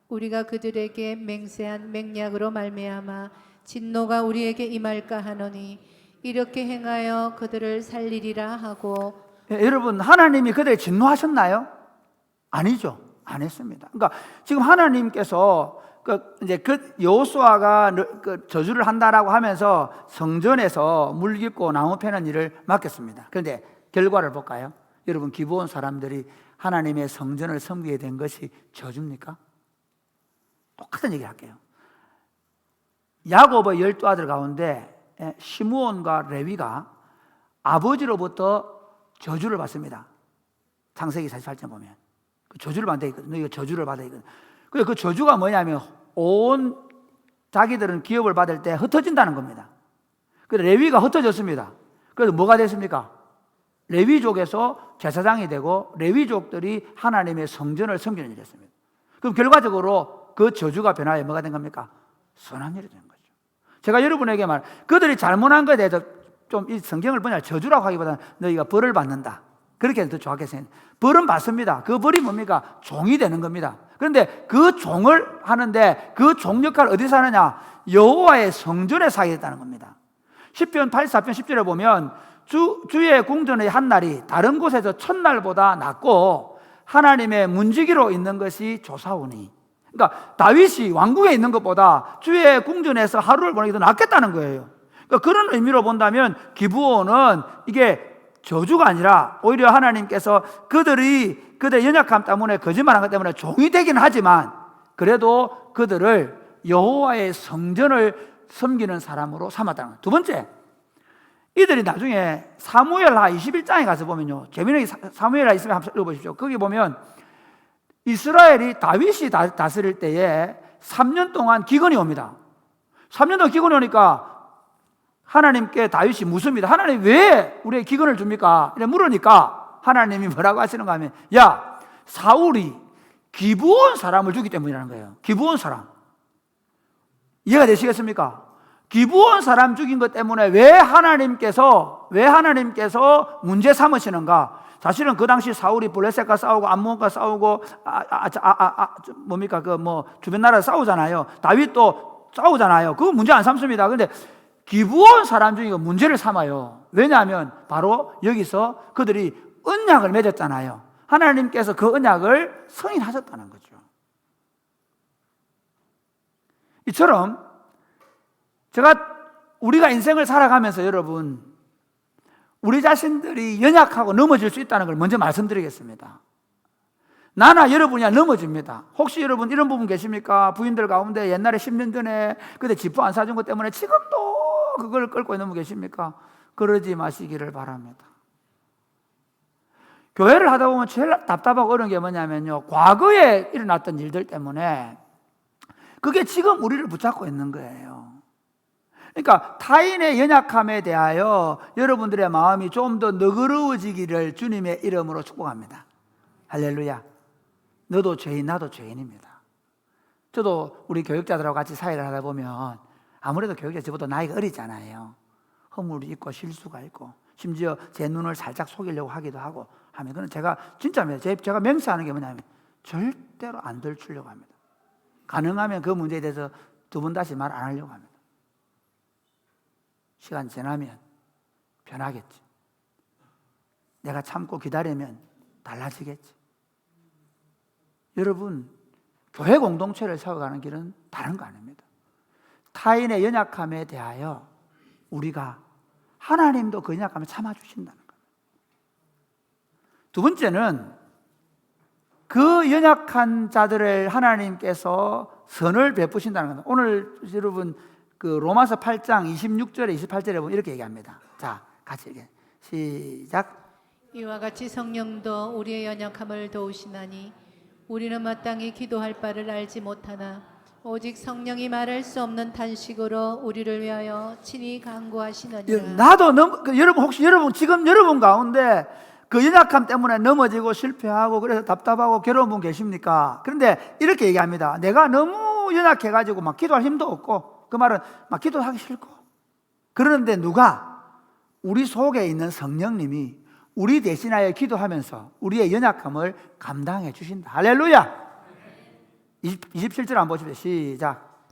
우리가 그들에게 맹세한 맹약으로 말미암아 진노가 우리에게 임할까 하노니 이렇게 행하여 그들을 살리리라 하고. 여러분 하나님이 그들에게 진노하셨나요? 아니죠. 안 했습니다. 그러니까 지금 하나님께서 이제 여호수아가 저주를 한다라고 하면서 성전에서 물 깃고 나무 패는 일을 맡겼습니다. 그런데 결과를 볼까요? 여러분 기브온 사람들이 하나님의 성전을 섬기게 된 것이 저주입니까? 똑같은 얘기 할게요. 야곱의 12아들 가운데 시므온과 레위가 아버지로부터 저주를 받습니다. 창세기 48장 보면 그 저주를 받아 있거든요. 너희가 저주를 받아 있거든요. 그 저주가 뭐냐면 온 자기들은 기업을 받을 때 흩어진다는 겁니다. 그래서 레위가 흩어졌습니다. 그래서 뭐가 됐습니까? 레위족에서 제사장이 되고 레위족들이 하나님의 성전을 섬기는 일이 됐습니다. 그럼 결과적으로 그 저주가 변화해 뭐가 된 겁니까? 선한 일이 된 거죠. 제가 여러분에게 그들이 잘못한 것에 대해서 좀 이 성경을 보냐 저주라고 하기보다는 너희가 벌을 받는다. 그렇게 해서 더 좋았겠어요. 벌은 받습니다. 그 벌이 뭡니까? 종이 되는 겁니다. 그런데 그 종을 하는데 그 종 역할을 어디서 하느냐? 여호와의 성전에서 하겠다는 겁니다. 시편 84편 10절에 보면 주의 궁전의 한 날이 다른 곳에서 첫날보다 낫고 하나님의 문지기로 있는 것이 좋사오니. 그러니까 다윗이 왕궁에 있는 것보다 주의 궁전에서 하루를 보내기 더 낫겠다는 거예요. 그러니까 그런 의미로 본다면 기브온은 이게 저주가 아니라 오히려 하나님께서 그들의 연약함 때문에 거짓말한 것 때문에 종이 되긴 하지만 그래도 그들을 여호와의 성전을 섬기는 사람으로 삼았다는 거예요. 두 번째, 이들이 나중에 사무엘하 21장에 가서 보면요, 재미있는 사무엘하 있으면 한번 읽어보십시오. 거기 보면 이스라엘이 다윗이 다스릴 때에 3년 동안 기근이 옵니다. 3년 동안 기근이 오니까 하나님께 다윗이 묻습니다. 하나님 왜 우리에게 기근을 줍니까? 이렇게 물으니까 하나님이 뭐라고 하시는가 하면 야, 사울이 기브온 사람을 죽이기 때문이라는 거예요. 기브온 사람. 이해가 되시겠습니까? 기브온 사람 죽인 것 때문에 왜 하나님께서 문제 삼으시는가? 사실은 그 당시 사울이 블레셋과 싸우고 암몬과 싸우고 뭡니까 주변 나라 싸우잖아요. 다윗도 싸우잖아요. 그거 문제 안 삼습니다. 그런데 기브온 사람 중에 문제를 삼아요. 왜냐하면 바로 여기서 그들이 언약을 맺었잖아요. 하나님께서 그 언약을 승인하셨다는 거죠. 이처럼 우리가 인생을 살아가면서 여러분 우리 자신들이 연약하고 넘어질 수 있다는 걸 먼저 말씀드리겠습니다. 나나 여러분이야 넘어집니다. 혹시 여러분 이런 부분 계십니까? 부인들 가운데 옛날에 10년 전에 그때 지퍼 안 사준 것 때문에 지금도 그걸 끌고 있는 분 계십니까? 그러지 마시기를 바랍니다. 교회를 하다 보면 제일 답답하고 어려운 게 뭐냐면요, 과거에 일어났던 일들 때문에 그게 지금 우리를 붙잡고 있는 거예요. 그러니까 타인의 연약함에 대하여 여러분들의 마음이 좀 더 너그러워지기를 주님의 이름으로 축복합니다. 할렐루야. 너도 죄인 나도 죄인입니다. 저도 우리 교육자들하고 같이 사회를 하다 보면 아무래도 교육자 저보다 나이가 어리잖아요. 허물이 있고 실수가 있고 심지어 제 눈을 살짝 속이려고 하기도 하고 하면 그건 제가 제가 맹세하는 게 뭐냐면 절대로 안 들추려고 합니다. 가능하면 그 문제에 대해서 두 번 다시 말 안 하려고 합니다. 시간 지나면 변하겠지. 내가 참고 기다리면 달라지겠지. 여러분, 교회 공동체를 세워가는 길은 다른 거 아닙니다. 타인의 연약함에 대하여 우리가 하나님도 그 연약함을 참아주신다는 거예요. 두 번째는 그 연약한 자들을 하나님께서 선을 베푸신다는 겁니다. 오늘 여러분 그 로마서 8장 26절에 28절에 보면 이렇게 얘기합니다. 자, 같이 얘기해. 시작. 이와 같이 성령도 우리의 연약함을 도우시나니 우리는 마땅히 기도할 바를 알지 못하나 오직 성령이 말할 수 없는 탄식으로 우리를 위하여 친히 간구하시느니라. 여러분 혹시 지금 여러분 가운데 그 연약함 때문에 넘어지고 실패하고 그래서 답답하고 괴로운 분 계십니까? 그런데 이렇게 얘기합니다. 내가 너무 연약해가지고 막 기도할 힘도 없고, 그 말은 막 기도하기 싫고, 그러는데 누가? 우리 속에 있는 성령님이 우리 대신하여 기도하면서 우리의 연약함을 감당해 주신다. 할렐루야. 27절 한번 보십시오. 시작.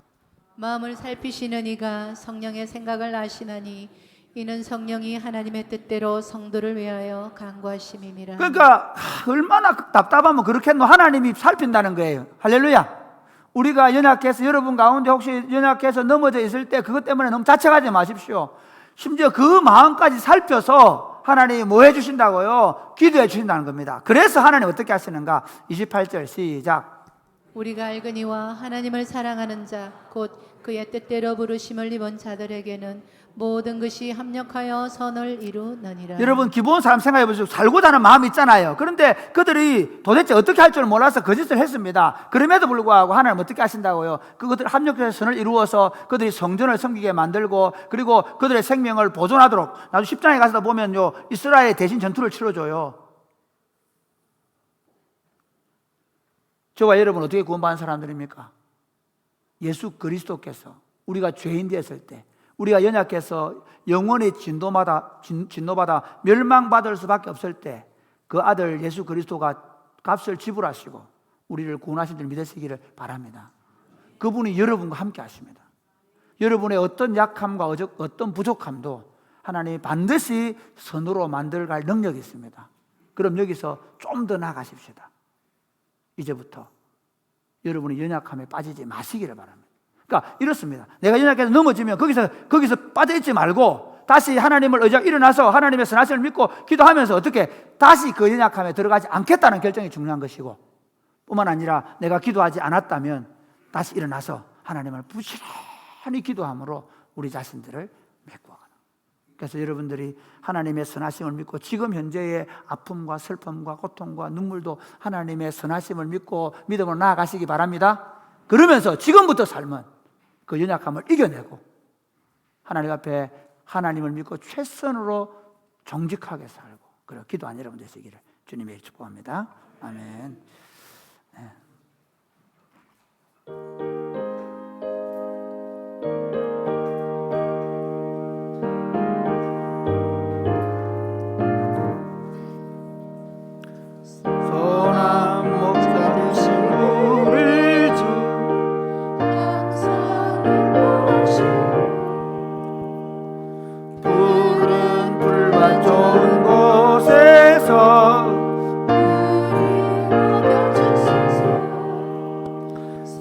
마음을 살피시는 이가 성령의 생각을 아시나니 이는 성령이 하나님의 뜻대로 성도를 위하여 간구하심이니라. 그러니까 얼마나 답답하면 그렇겠노. 하나님이 살핀다는 거예요. 할렐루야. 우리가 연약해서, 여러분 가운데 혹시 연약해서 넘어져 있을 때 그것 때문에 너무 자책하지 마십시오. 심지어 그 마음까지 살펴서 하나님이 뭐 해주신다고요? 기도해 주신다는 겁니다. 그래서 하나님 어떻게 하시는가? 28절 시작. 우리가 알거니와 하나님을 사랑하는 자 곧 그의 뜻대로 부르심을 입은 자들에게는 모든 것이 합력하여 선을 이루느니라. 여러분 기본 사람 생각해 보세요. 살고자 하는 마음이 있잖아요. 그런데 그들이 도대체 어떻게 할 줄 몰라서 거짓을 했습니다. 그럼에도 불구하고 하나님 어떻게 하신다고요? 그것들 합력해서 선을 이루어서 그들이 성전을 섬기게 만들고, 그리고 그들의 생명을 보존하도록. 나도 10장에 가서 보면요, 이스라엘 대신 전투를 치러줘요. 저와 여러분 어떻게 구원받은 사람들입니까? 예수 그리스도께서 우리가 죄인 되었을 때, 우리가 연약해서 영원히 진노받아 멸망받을 수밖에 없을 때, 그 아들 예수 그리스도가 값을 지불하시고 우리를 구원하신 줄 믿으시기를 바랍니다. 그분이 여러분과 함께 하십니다. 여러분의 어떤 약함과 어떤 부족함도 하나님이 반드시 선으로 만들어갈 능력이 있습니다. 그럼 여기서 좀 더 나아가십시다. 이제부터 여러분이 연약함에 빠지지 마시기를 바랍니다. 그러니까 이렇습니다. 내가 연약해서 넘어지면 거기서 빠져있지 말고 다시 하나님을 의지하고 일어나서 하나님의 선하심을 믿고 기도하면서 어떻게 다시 그 연약함에 들어가지 않겠다는 결정이 중요한 것이고, 뿐만 아니라 내가 기도하지 않았다면 다시 일어나서 하나님을 부지런히 기도함으로 우리 자신들을 메꿔가는. 그래서 여러분들이 하나님의 선하심을 믿고 지금 현재의 아픔과 슬픔과 고통과 눈물도 하나님의 선하심을 믿고 믿음으로 나아가시기 바랍니다. 그러면서 지금부터 삶은 그 연약함을 이겨내고 하나님 앞에 하나님을 믿고 최선으로 정직하게 살고, 그리고 기도한 여러분 되시기를 주님의 축복합니다. 아멘. 네.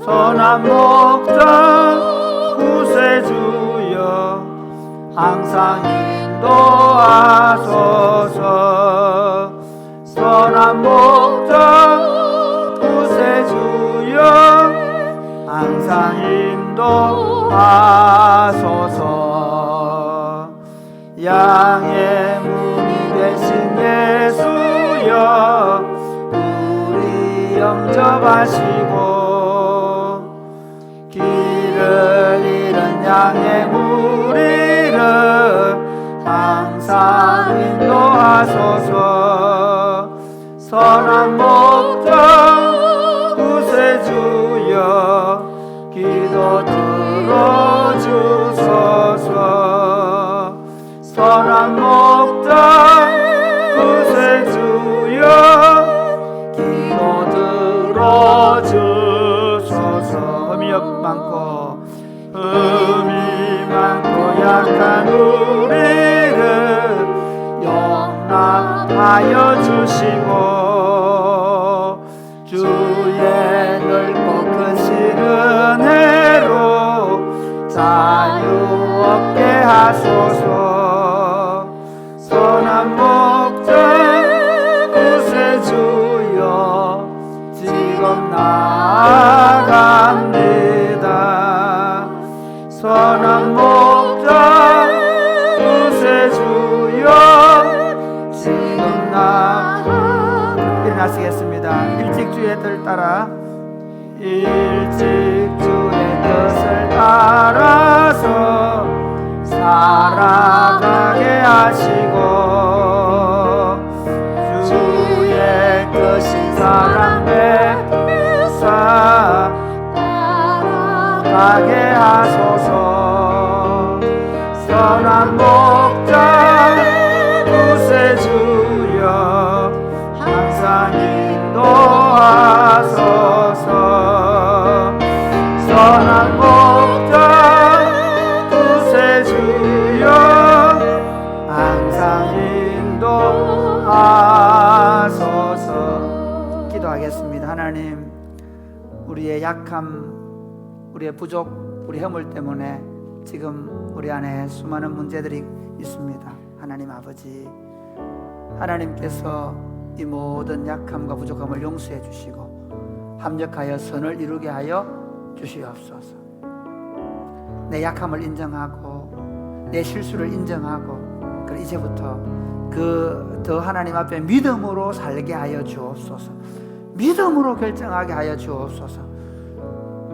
선한 목자 구세주여 항상 인도하소서. 선한 목자 구세주여 항상 인도하소서. 양의 문이 되신 예수여 우리 영접하시고, 길을 잃은 양의 무리를 항상 인도하소서. 선한 목자 구세주여 기도 들어주소서. 선한 목자 구세주여 기도 들어주소서. 흠이 많고 약한 우리를 용납하여 주시고, 주의 넓고 크신 은혜로 자유 얻게 하소서. 선한 목자 구세주여 지금 나아갑니다. 선한 목자 구세주여 지금 일어나시겠습니다. 일찍 주의 뜻을 따라, 일찍 주의 뜻을 따라서 살아가게 하시고, 사랑 베푸사 가게 하소서. 선한 목자 구세주여 항상 인도하소서. 선한 목자 구세주여 항상 인도하소서. 기도하겠습니다. 하나님, 우리의 약함, 우리의 부족, 우리 허물 때문에 지금 우리 안에 수많은 문제들이 있습니다. 하나님 아버지, 하나님께서 이 모든 약함과 부족함을 용서해 주시고 합력하여 선을 이루게 하여 주시옵소서. 내 약함을 인정하고 내 실수를 인정하고 그래 이제부터 더 하나님 앞에 믿음으로 살게 하여 주옵소서. 믿음으로 결정하게 하여 주옵소서.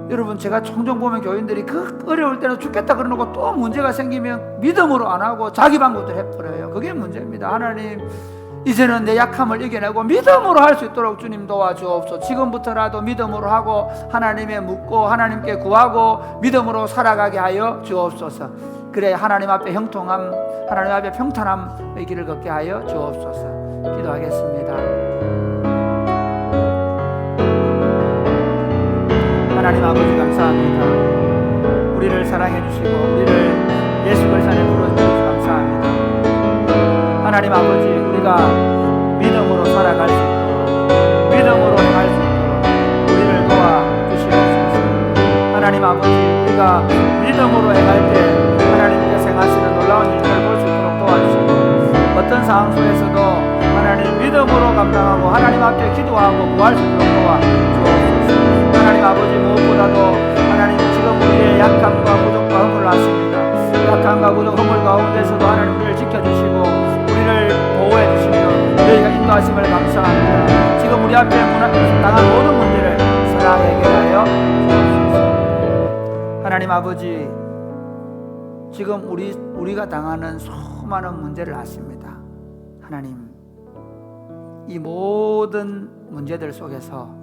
여러분, 제가 종종 보면 교인들이 그 어려울 때는 죽겠다 그러고 또 문제가 생기면 믿음으로 안 하고 자기 방법대로 해버려요. 그게 문제입니다. 하나님, 이제는 내 약함을 이겨내고 믿음으로 할 수 있도록 주님 도와주옵소서. 지금부터라도 믿음으로 하고 하나님에 묻고 하나님께 구하고 믿음으로 살아가게 하여 주옵소서. 그래 하나님 앞에 형통함, 하나님 앞에 평탄함의 길을 걷게 하여 주옵소서. 기도하겠습니다. 하나님 아버지 감사합니다. 우리를 사랑해 주시고 우리를 예수 그리스도 안에 불러주셔서 감사합니다. 하나님 아버지, 우리가 믿음으로 살아갈 수 있도록 믿음으로 행할 수 있도록 우리를 도와주시옵소서. 하나님 아버지, 우리가 믿음으로 행할 때 하나님께서 행하시는 놀라운 일들을 볼 수 있도록 도와주시고 어떤 상황 속에서도 하나님 믿음으로 감당하고 하나님 앞에 기도하고 구할 수 있도록 도와주옵소서. 하나님 아버지, 무엇보다도 하나님 지금 우리의 약함과 부족과 허물을 아십니다. 약함과 부족, 허물 가운데서도 하나님 우리를 지켜주시고 우리를 보호해 주시며 저희가 인도하심을 감사합니다. 지금 우리 앞에 당한 모든 문제를 사랑 해결하여 주옵소서. 하나님 아버지, 지금 우리가 당하는 수많은 문제를 아십니다. 하나님, 이 모든 문제들 속에서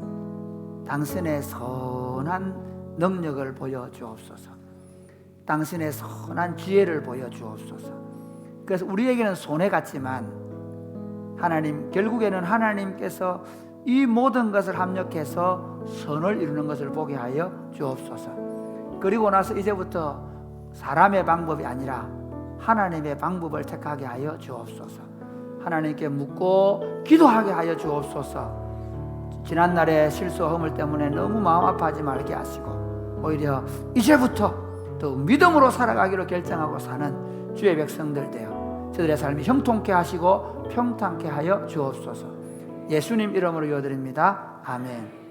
당신의 선한 능력을 보여주옵소서. 당신의 선한 지혜를 보여주옵소서. 그래서 우리에게는 손해 같지만 하나님, 결국에는 하나님께서 이 모든 것을 합력해서 선을 이루는 것을 보게 하여 주옵소서. 그리고 나서 이제부터 사람의 방법이 아니라 하나님의 방법을 택하게 하여 주옵소서. 하나님께 묻고 기도하게 하여 주옵소서. 지난날의 실수와 허물 때문에 너무 마음 아파하지 말게 하시고 오히려 이제부터 더 믿음으로 살아가기로 결정하고 사는 주의 백성들 되어 저들의 삶이 형통케 하시고 평탄케 하여 주옵소서. 예수님 이름으로 기도드립니다. 아멘.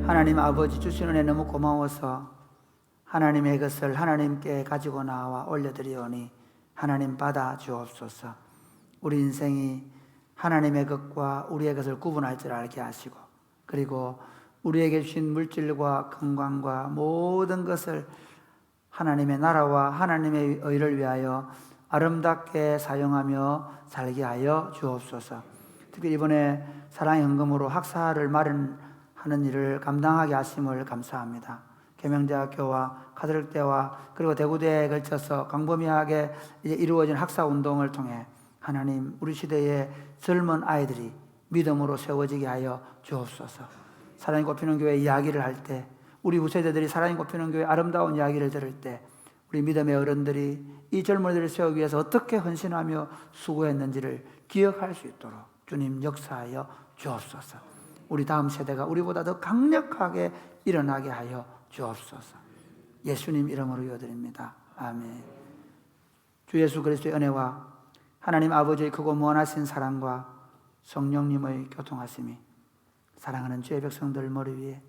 하나님 아버지, 주신 은혜 너무 고마워서 하나님의 것을 하나님께 가지고 나와 올려드리오니 하나님 받아 주옵소서. 우리 인생이 하나님의 것과 우리의 것을 구분할 줄 알게 하시고 그리고 우리에게 주신 물질과 건강과 모든 것을 하나님의 나라와 하나님의 의를 위하여 아름답게 사용하며 살게 하여 주옵소서. 특히 이번에 사랑의 헌금으로 학사를 마련하는 일을 감당하게 하심을 감사합니다. 계명대학교와 가톨릭대와 그리고 대구대에 걸쳐서 광범위하게 이루어진 학사운동을 통해 하나님, 우리 시대의 젊은 아이들이 믿음으로 세워지게 하여 주옵소서. 사랑이 꽃피는 교회 이야기를 할 때, 우리 후세대들이 사랑이 꽃피는 교회 아름다운 이야기를 들을 때 우리 우리 믿음의 어른들이 이 젊은이들을 세우기 위해서 어떻게 헌신하며 수고했는지를 기억할 수 있도록 주님 역사하여 주옵소서. 우리 다음 세대가 우리보다 더 강력하게 일어나게 하여 주옵소서. 예수님 이름으로 기도드립니다. 아멘. 주 예수 그리스도의 은혜와 하나님 아버지의 크고 무한하신 사랑과 성령님의 교통하심이 사랑하는 주의 백성들 머리 위에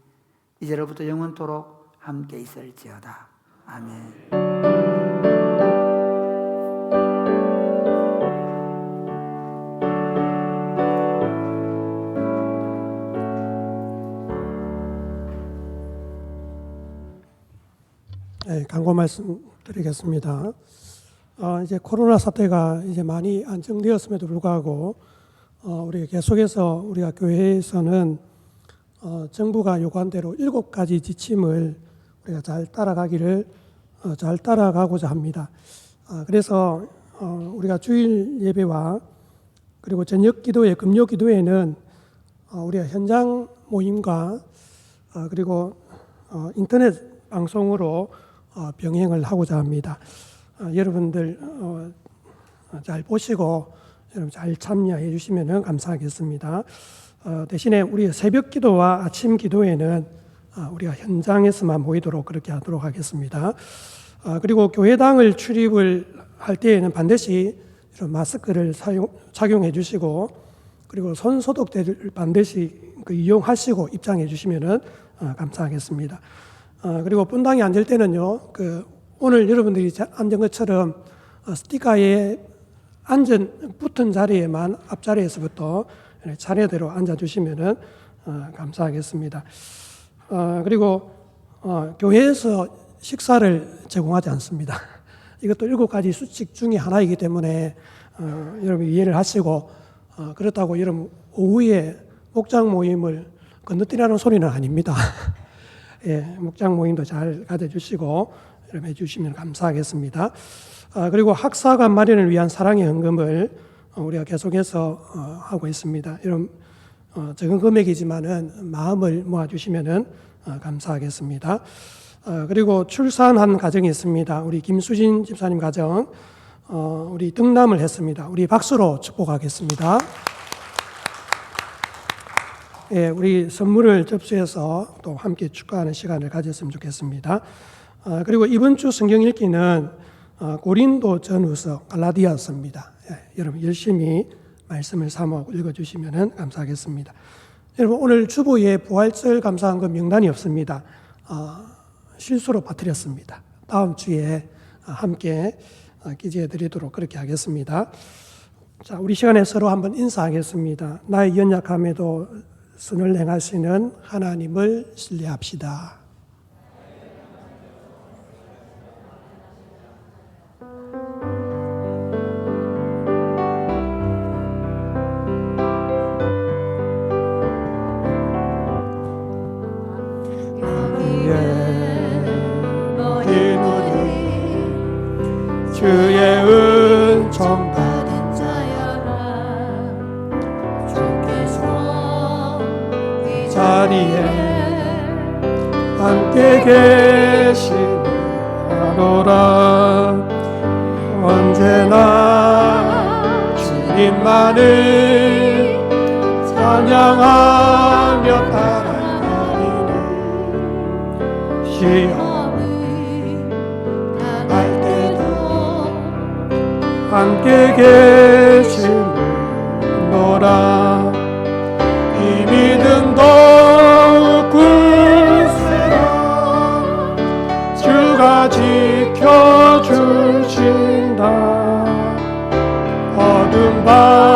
이제로부터 영원토록 함께 있을지어다. 아멘. 네, 강고 말씀드리겠습니다. 이제 코로나 사태가 이제 많이 안정되었음에도 불구하고 우리가 계속해서 우리가 교회에서는 정부가 요구한 대로 7가지 지침을 우리가 잘 따라가고자 합니다. 그래서 우리가 주일 예배와 그리고 저녁 기도회, 금요 기도회는 우리가 현장 모임과 그리고 인터넷 방송으로 병행을 하고자 합니다. 여러분들 잘 보시고 여러분 잘 참여해 주시면 감사하겠습니다. 대신에 우리 새벽 기도와 아침 기도에는 우리가 현장에서만 모이도록 그렇게 하도록 하겠습니다. 그리고 교회당을 출입을 할 때에는 반드시 이런 마스크를 착용해 주시고 그리고 손 소독제를 반드시 이용하시고 입장해 주시면 감사하겠습니다. 그리고 분당에 앉을 때는요, 오늘 여러분들이 앉은 것처럼 스티커에 붙은 자리에만 앞자리에서부터 차례대로 앉아주시면 감사하겠습니다. 그리고 교회에서 식사를 제공하지 않습니다. 이것도 7가지 수칙 중에 하나이기 때문에 여러분 이해를 하시고 그렇다고 여러분 오후에 목장 모임을 건너뛰라는 소리는 아닙니다. 예, 목장 모임도 잘 가져주시고 여러분 해주시면 감사하겠습니다. 그리고 학사관 마련을 위한 사랑의 헌금을 우리가 계속해서 하고 있습니다. 이런 적은 금액이지만은 마음을 모아주시면 감사하겠습니다. 그리고 출산한 가정이 있습니다. 우리 김수진 집사님 가정 우리 등남을 했습니다. 우리 박수로 축복하겠습니다. 예, 우리 선물을 접수해서 또 함께 축하하는 시간을 가졌으면 좋겠습니다. 그리고 이번 주 성경 읽기는 고린도 전후서 갈라디아서입니다. 예, 여러분 열심히 말씀을 사모하고 읽어주시면 감사하겠습니다. 여러분 오늘 주보에 부활절 감사한금 명단이 없습니다. 실수로 빠뜨렸습니다. 다음 주에 함께 기재해 드리도록 그렇게 하겠습니다. 자, 우리 시간에 서로 한번 인사하겠습니다. 나의 연약함에도 선을 행하시는 하나님을 신뢰합시다. 주의 은총 받은 자여라 주께서 이 자리에 함께 계시노라 언제나 주님만을 찬양하며 따라가리니 시험을 당할 때도 함께 계시노라 이 믿음 더욱 굳세라 주가 지켜주신다 어둠 밤